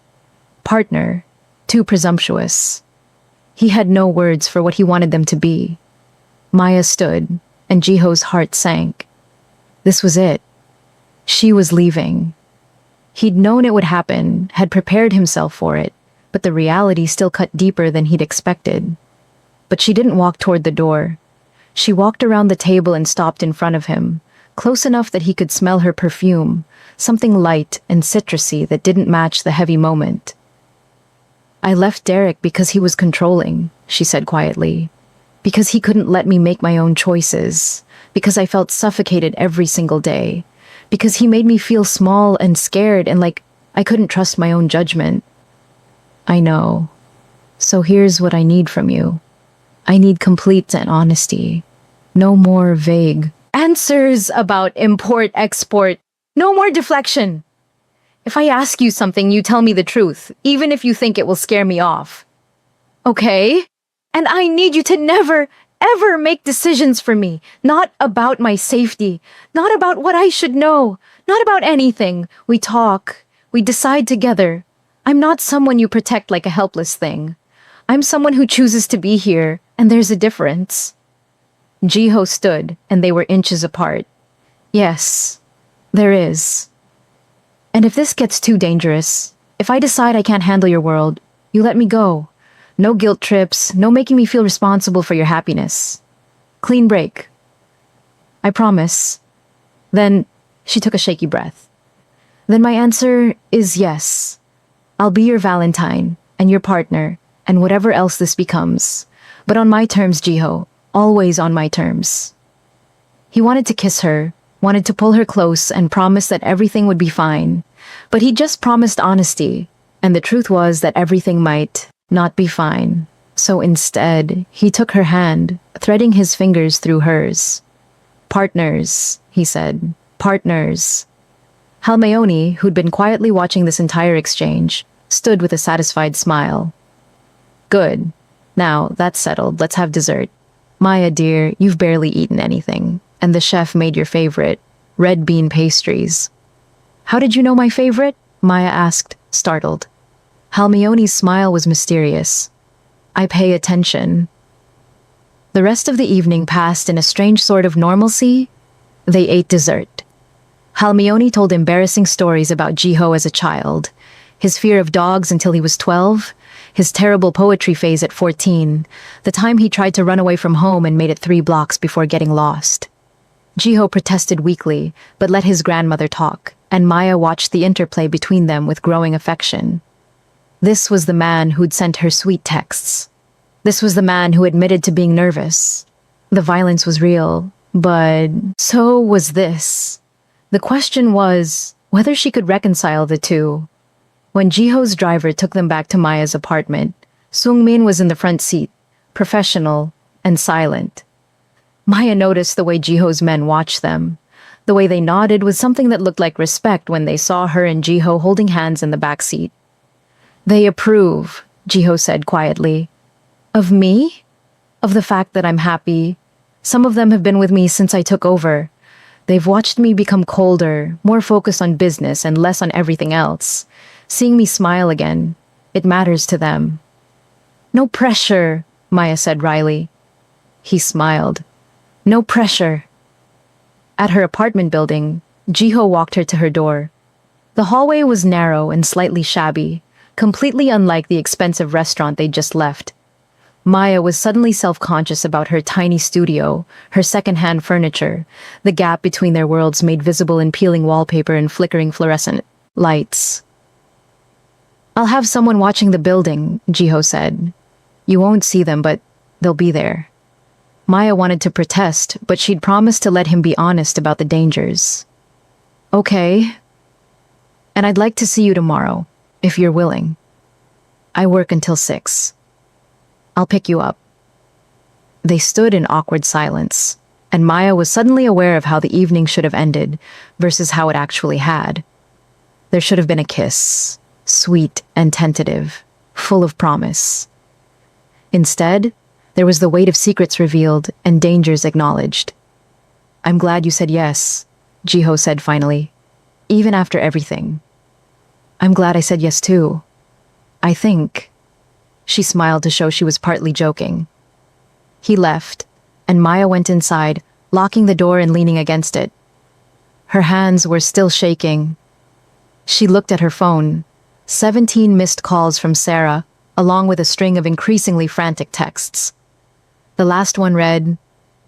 A: Partner, too presumptuous. He had no words for what he wanted them to be. Maya stood, and Jiho's heart sank. This was it. She was leaving. He'd known it would happen, had prepared himself for it, but the reality still cut deeper than he'd expected. But she didn't walk toward the door. She walked around the table and stopped in front of him, close enough that he could smell her perfume, something light and citrusy that didn't match the heavy moment. "I left Derek because he was controlling," she said quietly. "Because he couldn't let me make my own choices. Because I felt suffocated every single day. Because he made me feel small and scared and like I couldn't trust my own judgment." "I know. So here's what I need from you. I need complete and honesty. No more vague answers about import-export. No more deflection. If I ask you something, you tell me the truth, even if you think it will scare me off. Okay? And I need you to never, ever make decisions for me. Not about my safety. Not about what I should know. Not about anything. We talk. We decide together. I'm not someone you protect like a helpless thing. I'm someone who chooses to be here, and there's a difference." Jiho stood, and they were inches apart. "Yes, there is. And if this gets too dangerous, if I decide I can't handle your world, you let me go. No guilt trips, no making me feel responsible for your happiness. Clean break. I promise." Then she took a shaky breath. "Then my answer is yes. I'll be your Valentine, and your partner, and whatever else this becomes. But on my terms, Jiho. Always on my terms." He wanted to kiss her, wanted to pull her close and promise that everything would be fine. But he just promised honesty, and the truth was that everything might not be fine. So instead, he took her hand, threading his fingers through hers. "Partners," he said. "Partners." Halmayoni, who'd been quietly watching this entire exchange, stood with a satisfied smile. "Good. Now, that's settled. Let's have dessert. Maya, dear, you've barely eaten anything, and the chef made your favorite, red bean pastries." "How did you know my favorite?" Maya asked, startled. Halmayoni's smile was mysterious. "I pay attention." The rest of the evening passed in a strange sort of normalcy. They ate dessert. Halmayoni told embarrassing stories about Jiho as a child, his fear of dogs until he was 12, his terrible poetry phase at 14, the time he tried to run away from home and made it 3 blocks before getting lost. Jiho protested weakly, but let his grandmother talk, and Maya watched the interplay between them with growing affection. This was the man who'd sent her sweet texts. This was the man who admitted to being nervous. The violence was real, but so was this. The question was whether she could reconcile the two. When Jiho's driver took them back to Maya's apartment, Sungmin was in the front seat, professional and silent. Maya noticed the way Jiho's men watched them. The way they nodded was something that looked like respect when they saw her and Jiho holding hands in the back seat. "They approve," Jiho said quietly. "Of me? Of the fact that I'm happy. Some of them have been with me since I took over. They've watched me become colder, more focused on business and less on everything else. Seeing me smile again, it matters to them." "No pressure," Maya said wryly. He smiled. "No pressure." At her apartment building, Jiho walked her to her door. The hallway was narrow and slightly shabby, completely unlike the expensive restaurant they'd just left. Maya was suddenly self-conscious about her tiny studio, her second-hand furniture, the gap between their worlds made visible in peeling wallpaper and flickering fluorescent lights. "I'll have someone watching the building," Jiho said. "You won't see them, but they'll be there." Maya wanted to protest, but she'd promised to let him be honest about the dangers. "Okay. And I'd like to see you tomorrow, if you're willing. I work until 6. I'll pick you up." They stood in awkward silence, and Maya was suddenly aware of how the evening should have ended versus how it actually had. There should have been a kiss, sweet and tentative, full of promise. Instead, there was the weight of secrets revealed and dangers acknowledged. "I'm glad you said yes," Jiho said finally, "even after everything." "I'm glad I said yes too. I think." She smiled to show she was partly joking. He left, and Maya went inside, locking the door and leaning against it. Her hands were still shaking. She looked at her phone. 17 missed calls from Sarah, along with a string of increasingly frantic texts. The last one read,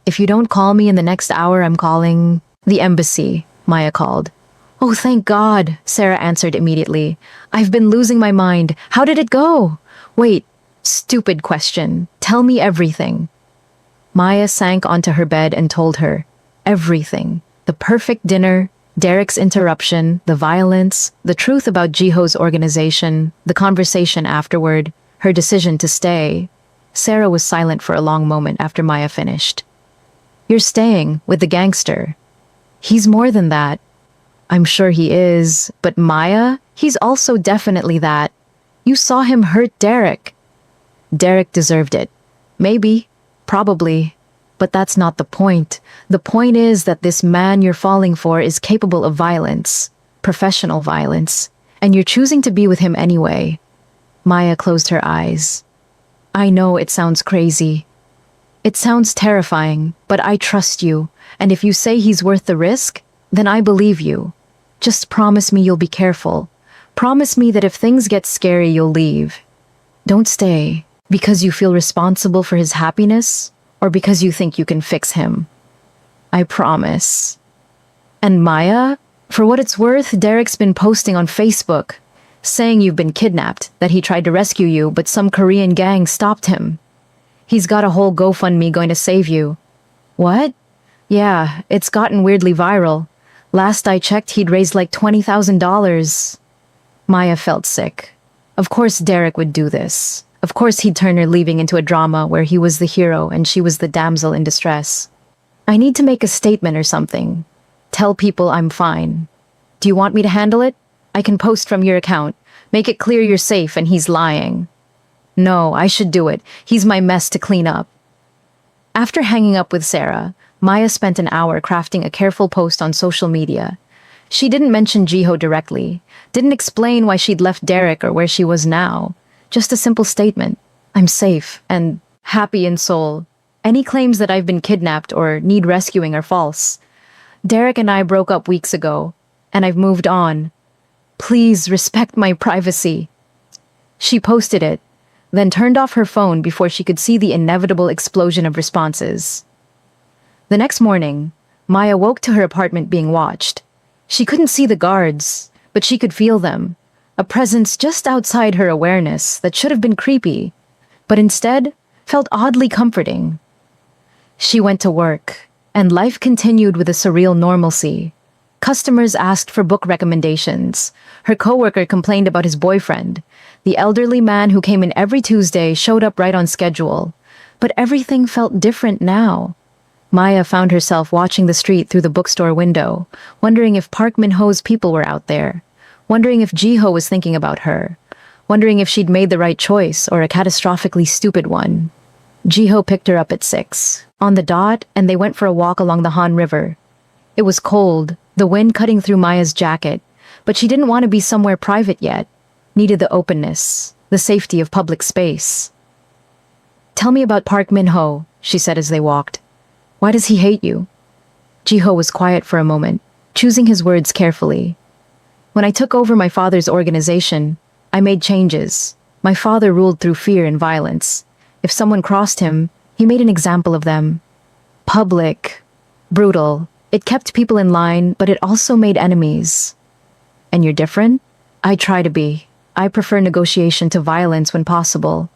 A: "If you don't call me in the next hour, I'm calling." The embassy, Maya called. Oh, thank God, Sarah answered immediately. I've been losing my mind. How did it go? Wait, stupid question. Tell me everything. Maya sank onto her bed and told her. Everything. The perfect dinner, Derek's interruption, the violence, the truth about Jiho's organization, the conversation afterward, her decision to stay. Sarah was silent for a long moment after Maya finished. You're staying with the gangster. He's more than that. I'm sure he is, but Maya, he's also definitely that. You saw him hurt Derek. Derek deserved it. Maybe, probably, but that's not the point. The point is that this man you're falling for is capable of violence, professional violence, and you're choosing to be with him anyway. Maya closed her eyes. I know it sounds crazy. It sounds terrifying, but I trust you, and if you say he's worth the risk, then I believe you. Just promise me you'll be careful. Promise me that if things get scary, you'll leave. Don't stay because you feel responsible for his happiness or because you think you can fix him. I promise. And Maya, for what it's worth, Derek's been posting on Facebook, saying you've been kidnapped, that he tried to rescue you, but some Korean gang stopped him. He's got a whole GoFundMe going to save you. What? Yeah, it's gotten weirdly viral. Last I checked, he'd raised like $20,000. Maya felt sick. Of course Derek would do this. Of course he'd turn her leaving into a drama where he was the hero and she was the damsel in distress. I need to make a statement or something. Tell people I'm fine. Do you want me to handle it? I can post from your account. Make it clear you're safe and he's lying. No, I should do it. He's my mess to clean up. After hanging up with Sarah, Maya spent an hour crafting a careful post on social media. She didn't mention Jiho directly, didn't explain why she'd left Derek or where she was now. Just a simple statement. I'm safe and happy in soul. Any claims that I've been kidnapped or need rescuing are false. Derek and I broke up weeks ago, and I've moved on. Please respect my privacy. She posted it, then turned off her phone before she could see the inevitable explosion of responses. The next morning, Maya woke to her apartment being watched. She couldn't see the guards, but she could feel them, a presence just outside her awareness that should have been creepy, but instead felt oddly comforting. She went to work, and life continued with a surreal normalcy. Customers asked for book recommendations. Her coworker complained about his boyfriend. The elderly man who came in every Tuesday showed up right on schedule. But everything felt different now. Maya found herself watching the street through the bookstore window, wondering if Park Min-ho's people were out there, wondering if Jiho was thinking about her, wondering if she'd made the right choice or a catastrophically stupid one. Jiho picked her up at 6, on the dot, and they went for a walk along the Han River. It was cold, the wind cutting through Maya's jacket, but she didn't want to be somewhere private yet, needed the openness, the safety of public space. Tell me about Park Min-ho, she said as they walked. Why does he hate you? Jiho was quiet for a moment, choosing his words carefully. When I took over my father's organization, I made changes. My father ruled through fear and violence. If someone crossed him, he made an example of them. Public, brutal. It kept people in line, but it also made enemies. And you're different? I try to be. I prefer negotiation to violence when possible.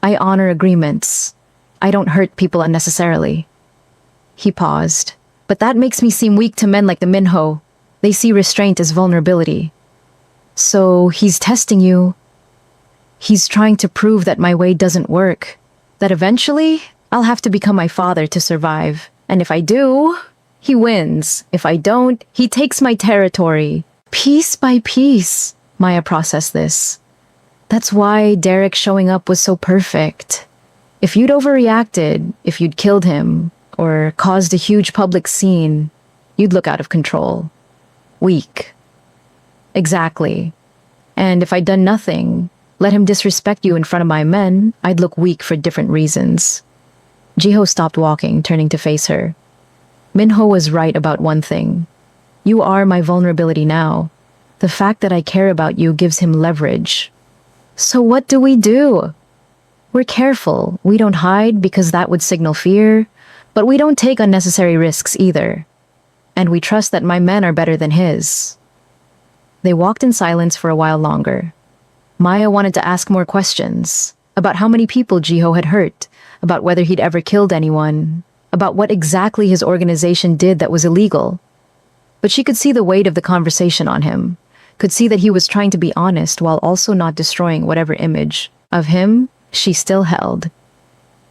A: I honor agreements. I don't hurt people unnecessarily. He paused. But that makes me seem weak to men like the Min-ho. They see restraint as vulnerability. So he's testing you. He's trying to prove that my way doesn't work. That eventually, I'll have to become my father to survive. And if I do, he wins. If I don't, he takes my territory. Piece by piece, Maya processed this. That's why Derek showing up was so perfect. If you'd overreacted, if you'd killed him, or caused a huge public scene, you'd look out of control. Weak. Exactly. And if I'd done nothing, let him disrespect you in front of my men, I'd look weak for different reasons. Jiho stopped walking, turning to face her. Min-ho was right about one thing. You are my vulnerability now. The fact that I care about you gives him leverage. So what do? We're careful. We don't hide because that would signal fear, but we don't take unnecessary risks either. and we trust that my men are better than his." They walked in silence for a while longer. Maya wanted to ask more questions about how many people Jiho had hurt, about whether he'd ever killed anyone, about what exactly his organization did that was illegal. But she could see the weight of the conversation on him, could see that he was trying to be honest while also not destroying whatever image of him she still held.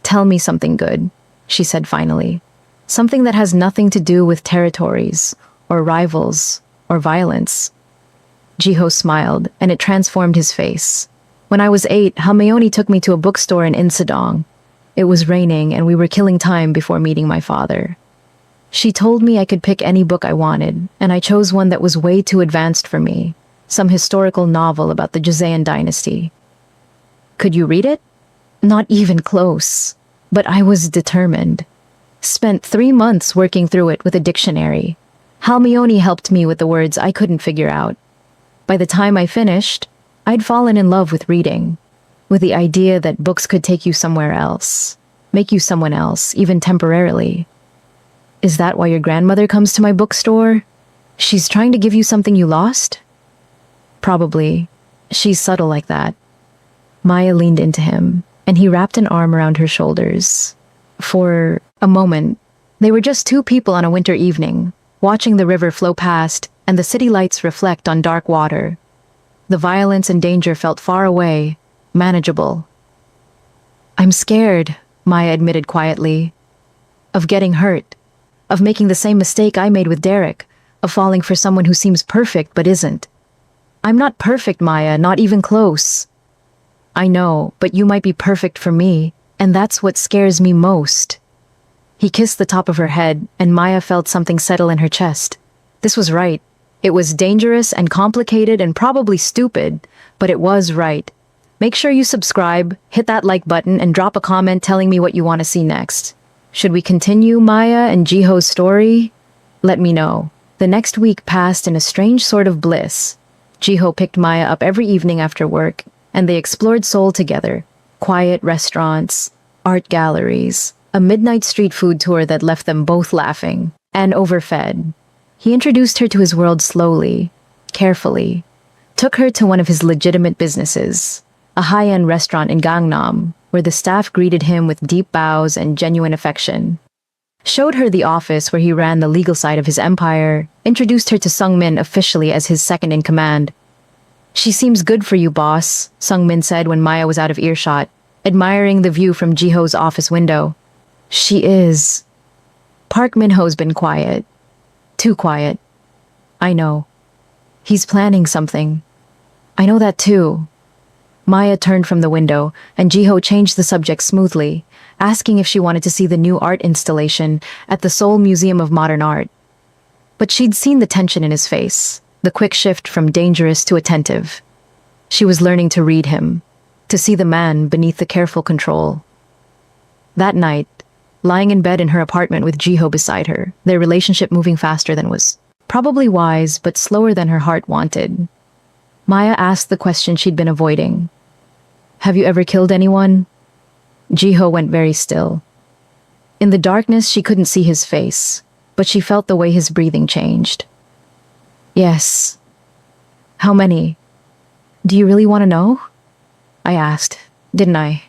A: "Tell me something good," she said finally. "Something that has nothing to do with territories, or rivals, or violence." Jiho smiled, and it transformed his face. "When I was 8, Halmeoni took me to a bookstore in Insadong. It was raining, and we were killing time before meeting my father. She told me I could pick any book I wanted, and I chose one that was way too advanced for me, some historical novel about the Joseon dynasty. Could you read it? Not even close. But I was determined. Spent 3 months working through it with a dictionary. Halmeoni helped me with the words I couldn't figure out. By the time I finished, I'd fallen in love with reading, with the idea that books could take you somewhere else, make you someone else, even temporarily. Is that why your grandmother comes to my bookstore? She's trying to give you something you lost? Probably. She's subtle like that." Maya leaned into him, and he wrapped an arm around her shoulders. For a moment, they were just two people on a winter evening, watching the river flow past and the city lights reflect on dark water. The violence and danger felt far away, manageable. "I'm scared," Maya admitted quietly. "Of getting hurt. Of making the same mistake I made with Derek. Of falling for someone who seems perfect but isn't. I'm not perfect, Maya, not even close. I know, but you might be perfect for me, and that's what scares me most." He kissed the top of her head, and Maya felt something settle in her chest. This was right. It was dangerous and complicated and probably stupid, but it was right. Make sure you subscribe, hit that like button, and drop a comment telling me what you want to see next. Should we continue Maya and Jiho's story? Let me know. The next week passed in a strange sort of bliss. Jiho picked Maya up every evening after work, and they explored Seoul together. Quiet restaurants, art galleries, a midnight street food tour that left them both laughing and overfed. He introduced her to his world slowly, carefully, took her to one of his legitimate businesses, a high-end restaurant in Gangnam, where the staff greeted him with deep bows and genuine affection. Showed her the office where he ran the legal side of his empire, introduced her to Sung-min officially as his second-in-command. "She seems good for you, boss," Sung-min said when Maya was out of earshot, admiring the view from Jiho's office window. "She is." Park Min-ho's been quiet. Too quiet. I know. He's planning something. I know that too. Maya turned from the window, and Jiho changed the subject smoothly, asking if she wanted to see the new art installation at the Seoul Museum of Modern Art. But she'd seen the tension in his face, the quick shift from dangerous to attentive. She was learning to read him, to see the man beneath the careful control. That night, lying in bed in her apartment with Jiho beside her, their relationship moving faster than was probably wise but slower than her heart wanted, Maya asked the question she'd been avoiding. "Have you ever killed anyone?" Jiho went very still. In the darkness, she couldn't see his face, but she felt the way his breathing changed. "Yes." "How many?" "Do you really want to know?" I asked, didn't I?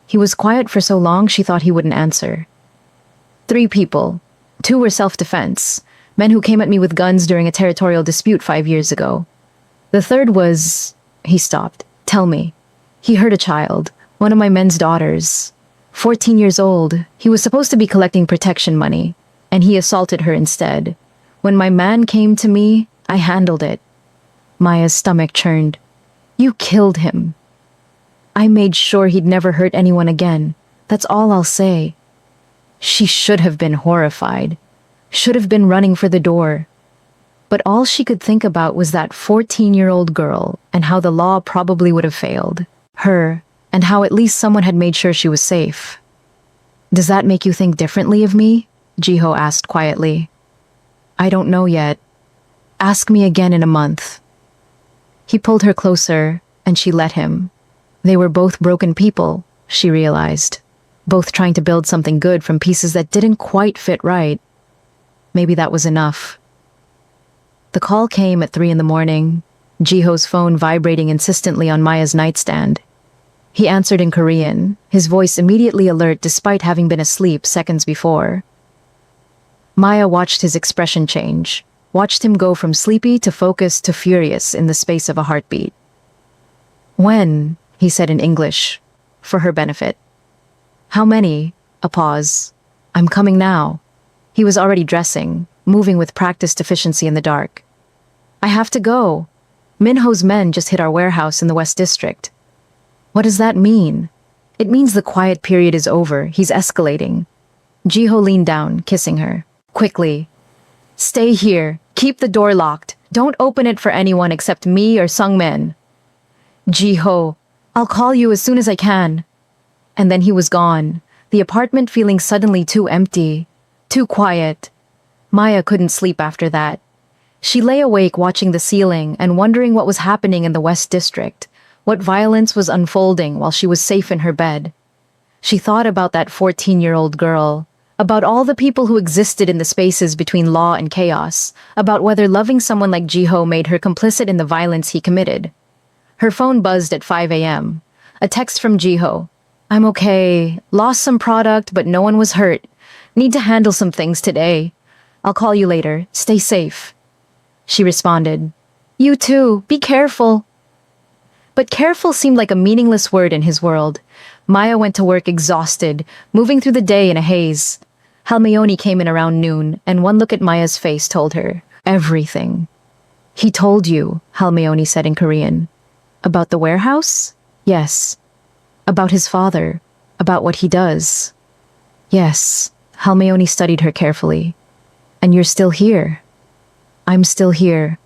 A: He was quiet for so long she thought he wouldn't answer. 3 people. 2 were self-defense, men who came at me with guns during a territorial dispute 5 years ago. The third was... He stopped. "Tell me." "He hurt a child, one of my men's daughters. 14 years old, he was supposed to be collecting protection money, and he assaulted her instead. When my man came to me, I handled it." Maya's stomach churned. "You killed him." "I made sure he'd never hurt anyone again. That's all I'll say." She should have been horrified. Should have been running for the door. But all she could think about was that 14-year-old girl and how the law probably would have failed her, and how at least someone had made sure she was safe. "Does that make you think differently of me?" Jiho asked quietly. "I don't know yet. Ask me again in a month." He pulled her closer, and she let him. They were both broken people, she realized, both trying to build something good from pieces that didn't quite fit right. Maybe that was enough. The call came at 3 in the morning, Jiho's phone vibrating insistently on Maya's nightstand. He answered in Korean, his voice immediately alert despite having been asleep seconds before. Maya watched his expression change, watched him go from sleepy to focused to furious in the space of a heartbeat. "When?" he said in English, for her benefit. "How many?" A pause. "I'm coming now." He was already dressing, moving with practiced efficiency in the dark. "I have to go. Minho's men just hit our warehouse in the West District." "What does that mean?" "It means the quiet period is over. He's escalating." Jiho leaned down, kissing her. Quickly. "Stay here. Keep the door locked. Don't open it for anyone except me or Sungmin." "Jiho, I'll call you as soon as I can." And then he was gone, the apartment feeling suddenly too empty, too quiet. Maya couldn't sleep after that. She lay awake watching the ceiling and wondering what was happening in the West District, what violence was unfolding while she was safe in her bed. She thought about that 14-year-old girl, about all the people who existed in the spaces between law and chaos, about whether loving someone like Jiho made her complicit in the violence he committed. Her phone buzzed at 5 a.m. A text from Jiho. "I'm okay. Lost some product, but no one was hurt. Need to handle some things today. I'll call you later. Stay safe." She responded, "You too. Be careful." But careful seemed like a meaningless word in his world. Maya went to work exhausted, moving through the day in a haze. Halmeoni came in around noon, and one look at Maya's face told her everything. "He told you," Halmeoni said in Korean. "About the warehouse?" "Yes." "About his father? About what he does?" "Yes." Halmeoni studied her carefully. "And you're still here?" "I'm still here."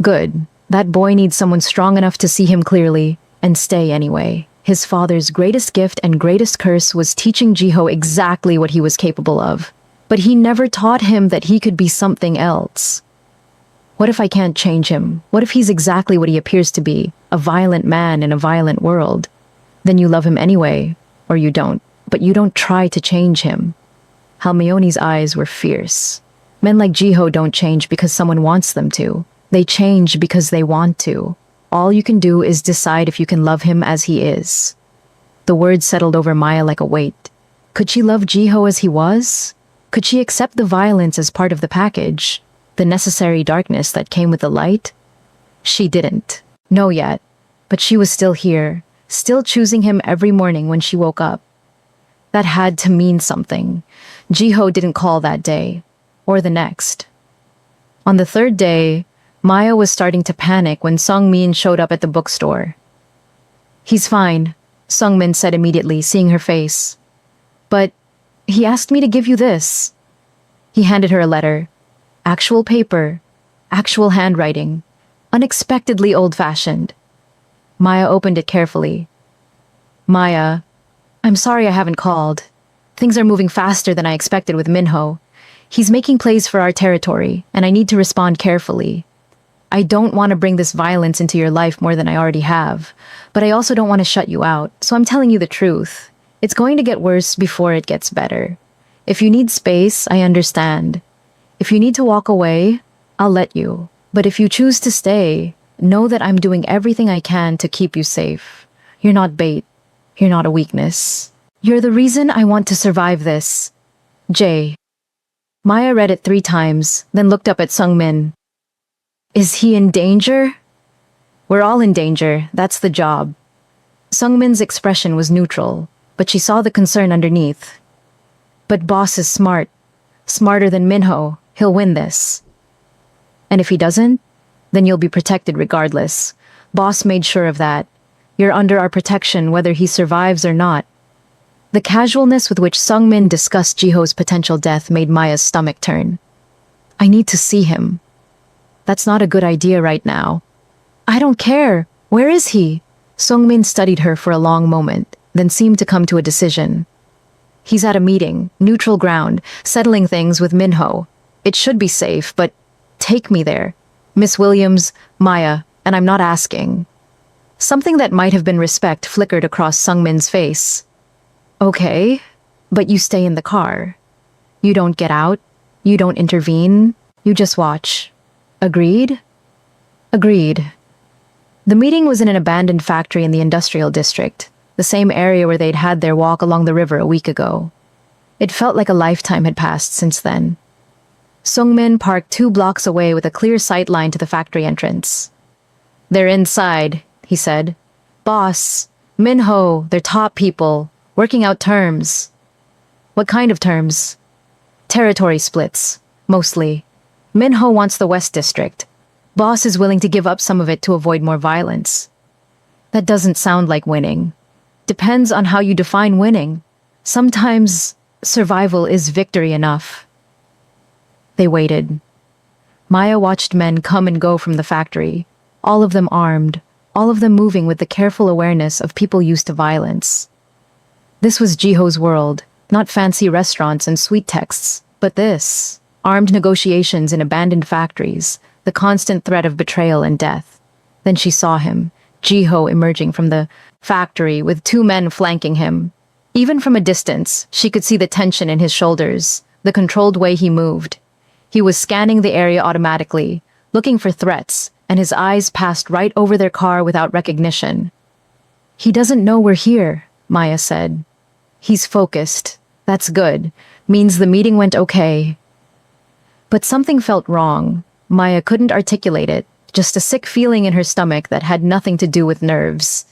A: "Good. That boy needs someone strong enough to see him clearly, and stay anyway." His father's greatest gift and greatest curse was teaching Jiho exactly what he was capable of. But he never taught him that he could be something else. What if I can't change him? What if he's exactly what he appears to be, a violent man in a violent world? Then you love him anyway, or you don't, but you don't try to change him. Halmeoni's eyes were fierce. Men like Jiho don't change because someone wants them to. They change because they want to. All you can do is decide if you can love him as he is. The words settled over Maya like a weight. Could she love Jiho as he was? Could she accept the violence as part of the package? The necessary darkness that came with the light? She didn't. No yet. But she was still here, still choosing him every morning when she woke up. That had to mean something. Jiho didn't call that day, or the next. On the third day, Maya was starting to panic when Sungmin showed up at the bookstore. "He's fine," Sungmin said immediately, seeing her face. "But he asked me to give you this." He handed her a letter. Actual paper, actual handwriting, unexpectedly old-fashioned. Maya opened it carefully. "Maya, I'm sorry I haven't called. Things are moving faster than I expected with Minho. He's making plays for our territory, and I need to respond carefully. I don't want to bring this violence into your life more than I already have, but I also don't want to shut you out, so I'm telling you the truth. It's going to get worse before it gets better. If you need space, I understand. If you need to walk away, I'll let you. But if you choose to stay, know that I'm doing everything I can to keep you safe. You're not bait. You're not a weakness. You're the reason I want to survive this. Jay." Maya read it 3 times, then looked up at Sungmin. "Is he in danger?" "We're all in danger. That's the job." Sungmin's expression was neutral, but she saw the concern underneath. "But boss is smart. Smarter than Minho. He'll win this." "And if he doesn't, then you'll be protected regardless. Boss made sure of that. You're under our protection whether he survives or not." The casualness with which Sungmin discussed Jiho's potential death made Maya's stomach turn. "I need to see him." "That's not a good idea right now." "I don't care. Where is he?" Sungmin studied her for a long moment, then seemed to come to a decision. "He's at a meeting, neutral ground, settling things with Minho. It should be safe, but take me there. Miss Williams, Maya, and I'm not asking." Something that might have been respect flickered across Sungmin's face. "Okay, but you stay in the car. You don't get out. You don't intervene, you just watch. Agreed? Agreed. The meeting was in an abandoned factory in the industrial district, the same area where they'd had their walk along the river a week ago. It felt like a lifetime had passed since then. Sungmin parked 2 blocks away with a clear sight line to the factory entrance. "They're inside," he said. "Boss, Minho, they're top people, working out terms." "What kind of terms?" "Territory splits, mostly. Minho wants the West District. Boss is willing to give up some of it to avoid more violence." That doesn't sound like winning. Depends on how you define winning. Sometimes survival is victory enough. They waited. Maya watched men come and go from the factory, all of them armed, all of them moving with the careful awareness of people used to violence. This was Jiho's world, not fancy restaurants and sweet texts, but this, armed negotiations in abandoned factories, the constant threat of betrayal and death. Then she saw him, Jiho, emerging from the factory with 2 men flanking him. Even from a distance, she could see the tension in his shoulders, the controlled way he moved. He was scanning the area automatically, looking for threats, and his eyes passed right over their car without recognition. "He doesn't know we're here," Maya said. "He's focused. That's good. Means the meeting went okay." But something felt wrong. Maya couldn't articulate it, just a sick feeling in her stomach that had nothing to do with nerves.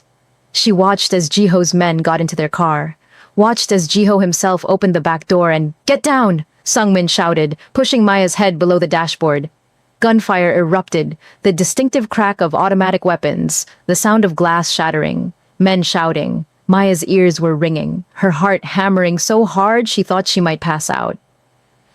A: She watched as Jiho's men got into their car, watched as Jiho himself opened the back door and, "Get down!" Sungmin shouted, pushing Maya's head below the dashboard. Gunfire erupted, the distinctive crack of automatic weapons, the sound of glass shattering, men shouting. Maya's ears were ringing, her heart hammering so hard she thought she might pass out.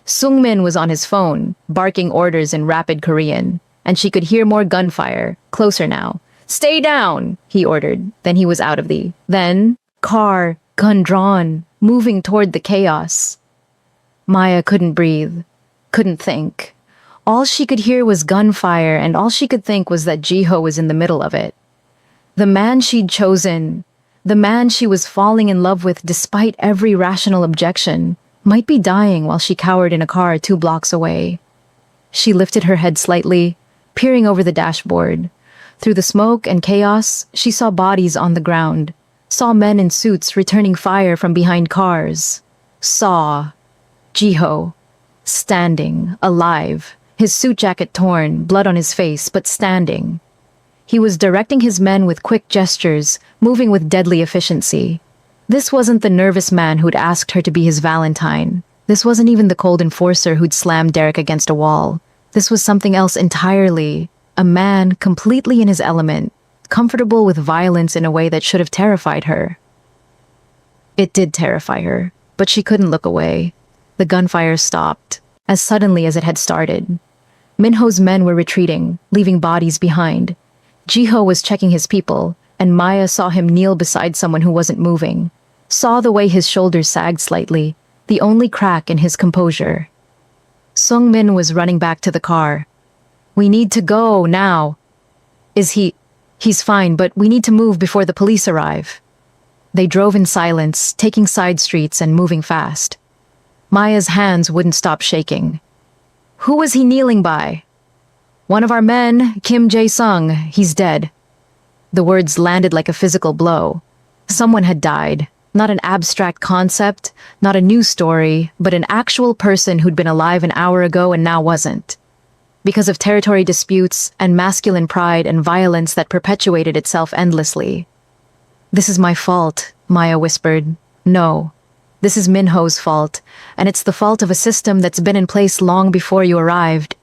A: Sungmin was on his phone, barking orders in rapid Korean, and she could hear more gunfire, closer now. "Stay down," he ordered. Then he was out of the car, gun drawn, moving toward the chaos. Maya couldn't breathe, couldn't think. All she could hear was gunfire, and all she could think was that Jiho was in the middle of it. The man she'd chosen, the man she was falling in love with despite every rational objection, might be dying while she cowered in a car 2 blocks away. She lifted her head slightly, peering over the dashboard. Through the smoke and chaos, she saw bodies on the ground, saw men in suits returning fire from behind cars. Saw Jiho, standing, alive, his suit jacket torn, blood on his face, but standing. He was directing his men with quick gestures, moving with deadly efficiency. This wasn't the nervous man who'd asked her to be his Valentine. This wasn't even the cold enforcer who'd slammed Derek against a wall. This was something else entirely. A man completely in his element, comfortable with violence in a way that should have terrified her. It did terrify her, but she couldn't look away. The gunfire stopped, as suddenly as it had started. Minho's men were retreating, leaving bodies behind. Jiho was checking his people, and Maya saw him kneel beside someone who wasn't moving. Saw the way his shoulders sagged slightly, the only crack in his composure. Sungmin was running back to the car. "We need to go, now." He's fine, but we need to move before the police arrive." They drove in silence, taking side streets and moving fast. Maya's hands wouldn't stop shaking. "Who was he kneeling by?" "One of our men, Kim Jae-sung. He's dead." The words landed like a physical blow. Someone had died. Not an abstract concept, not a news story, but an actual person who'd been alive an hour ago and now wasn't. Because of territory disputes and masculine pride and violence that perpetuated itself endlessly. "This is my fault," Maya whispered. "No. This is Minho's fault, and it's the fault of a system that's been in place long before you arrived."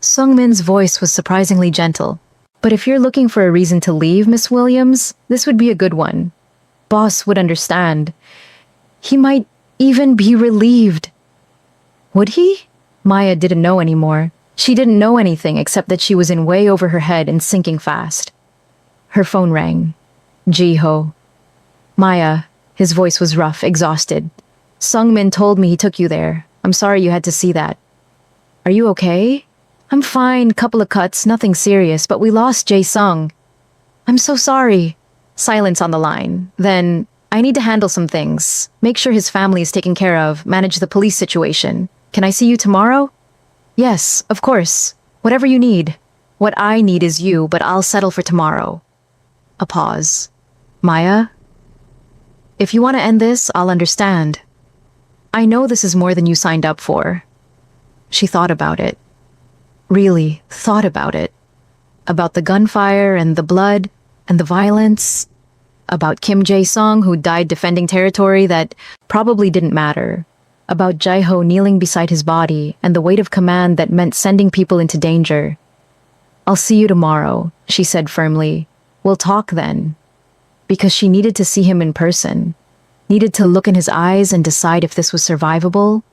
A: Sungmin's voice was surprisingly gentle. "But if you're looking for a reason to leave, Miss Williams, this would be a good one. Boss would understand. He might even be relieved." Would he? Maya didn't know anymore. She didn't know anything except that she was in way over her head and sinking fast. Her phone rang. Jiho. "Maya," his voice was rough, exhausted. "Sungmin told me he took you there. I'm sorry you had to see that." "Are you okay?" "I'm fine, couple of cuts, nothing serious, but we lost Jae-sung." "I'm so sorry." Silence on the line. Then, "I need to handle some things. Make sure his family is taken care of, manage the police situation. Can I see you tomorrow? Yes, of course. Whatever you need. What I need is you, but I'll settle for tomorrow. A pause. Maya? If you want to end this, I'll understand. I know this is more than you signed up for. She thought about it. Really thought about it. About the gunfire and the blood and the violence. About Kim Jae-sung, who died defending territory that probably didn't matter. About Jae-ho kneeling beside his body and the weight of command that meant sending people into danger. I'll see you tomorrow, she said firmly. We'll talk then. Because she needed to see him in person. Needed to look in his eyes and decide if this was survivable,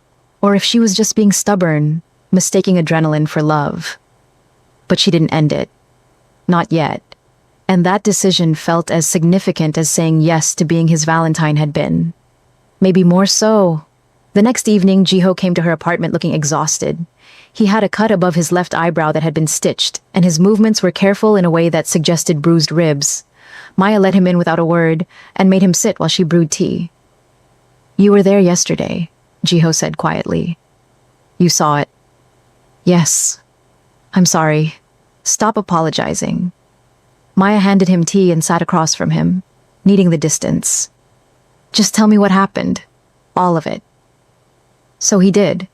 A: or if she was just being stubborn, mistaking adrenaline for love. But she didn't end it. Not yet. And that decision felt as significant as saying yes to being his Valentine had been. Maybe more so. The next evening, Ji-ho came to her apartment looking exhausted. He had a cut above his left eyebrow that had been stitched, and his movements were careful in a way that suggested bruised ribs. Maya let him in without a word, and made him sit while she brewed tea. You were there yesterday, Ji-ho said quietly. You saw it. Yes. I'm sorry. Stop apologizing. Maya handed him tea and sat across from him, needing the distance. Just tell me what happened. All of it. So he did.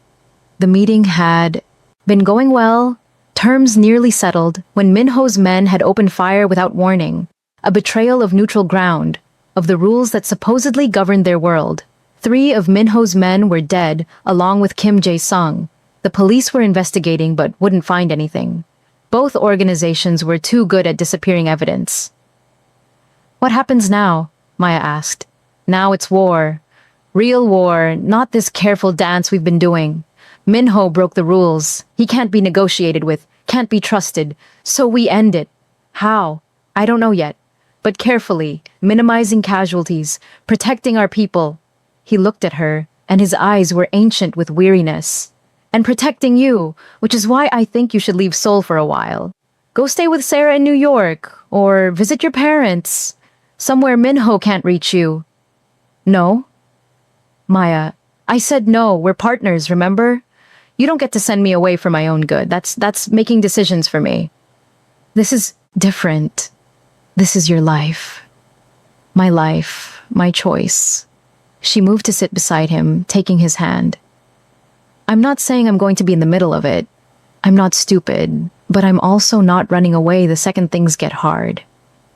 A: The meeting had been going well, terms nearly settled, when Min-ho's men had opened fire without warning. A betrayal of neutral ground, of the rules that supposedly governed their world. 3 of Min-ho's men were dead, along with Kim Jae-sung. The police were investigating but wouldn't find anything. Both organizations were too good at disappearing evidence. What happens now? Maya asked. Now it's war. Real war, not this careful dance we've been doing. Min-ho broke the rules. He can't be negotiated with, can't be trusted. So we end it. How? I don't know yet. But carefully, minimizing casualties, protecting our people. He looked at her, and his eyes were ancient with weariness. And protecting you, which is why I think you should leave Seoul for a while. Go stay with Sarah in New York, or visit your parents. Somewhere Min-ho can't reach you. No? Maya, I said no, we're partners, remember? You don't get to send me away for my own good. That's making decisions for me. This is different. This is your life. My choice. She moved to sit beside him, taking his hand. I'm not saying I'm going to be in the middle of it. I'm not stupid, but I'm also not running away the second things get hard.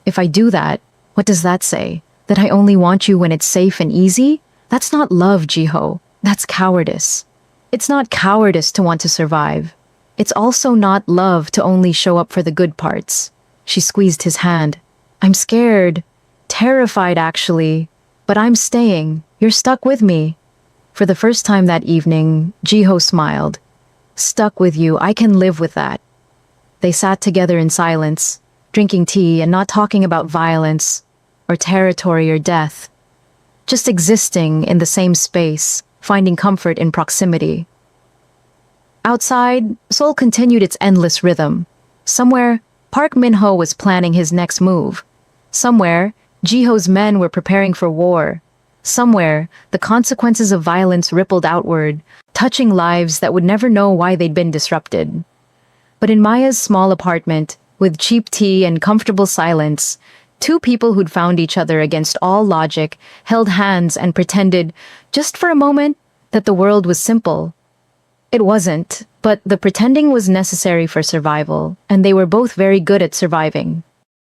A: If I do that, what does that say? That I only want you when it's safe and easy? That's not love, Ji-ho. That's cowardice. It's not cowardice to want to survive. It's also not love to only show up for the good parts. She squeezed his hand. I'm scared. Terrified, actually. But I'm staying. You're stuck with me. For the first time that evening, Ji-ho smiled. Stuck with you, I can live with that. They sat together in silence, drinking tea and not talking about violence, or territory or death. Just existing in the same space, finding comfort in proximity. Outside, Seoul continued its endless rhythm. Somewhere, Park Min-ho was planning his next move. Somewhere, Ji-ho's men were preparing for war. Somewhere, the consequences of violence rippled outward, touching lives that would never know why they'd been disrupted. But in Maya's small apartment, with cheap tea and comfortable silence, 2 people who'd found each other against all logic held hands and pretended, just for a moment, that the world was simple. It wasn't, but the pretending was necessary for survival, and they were both very good at surviving.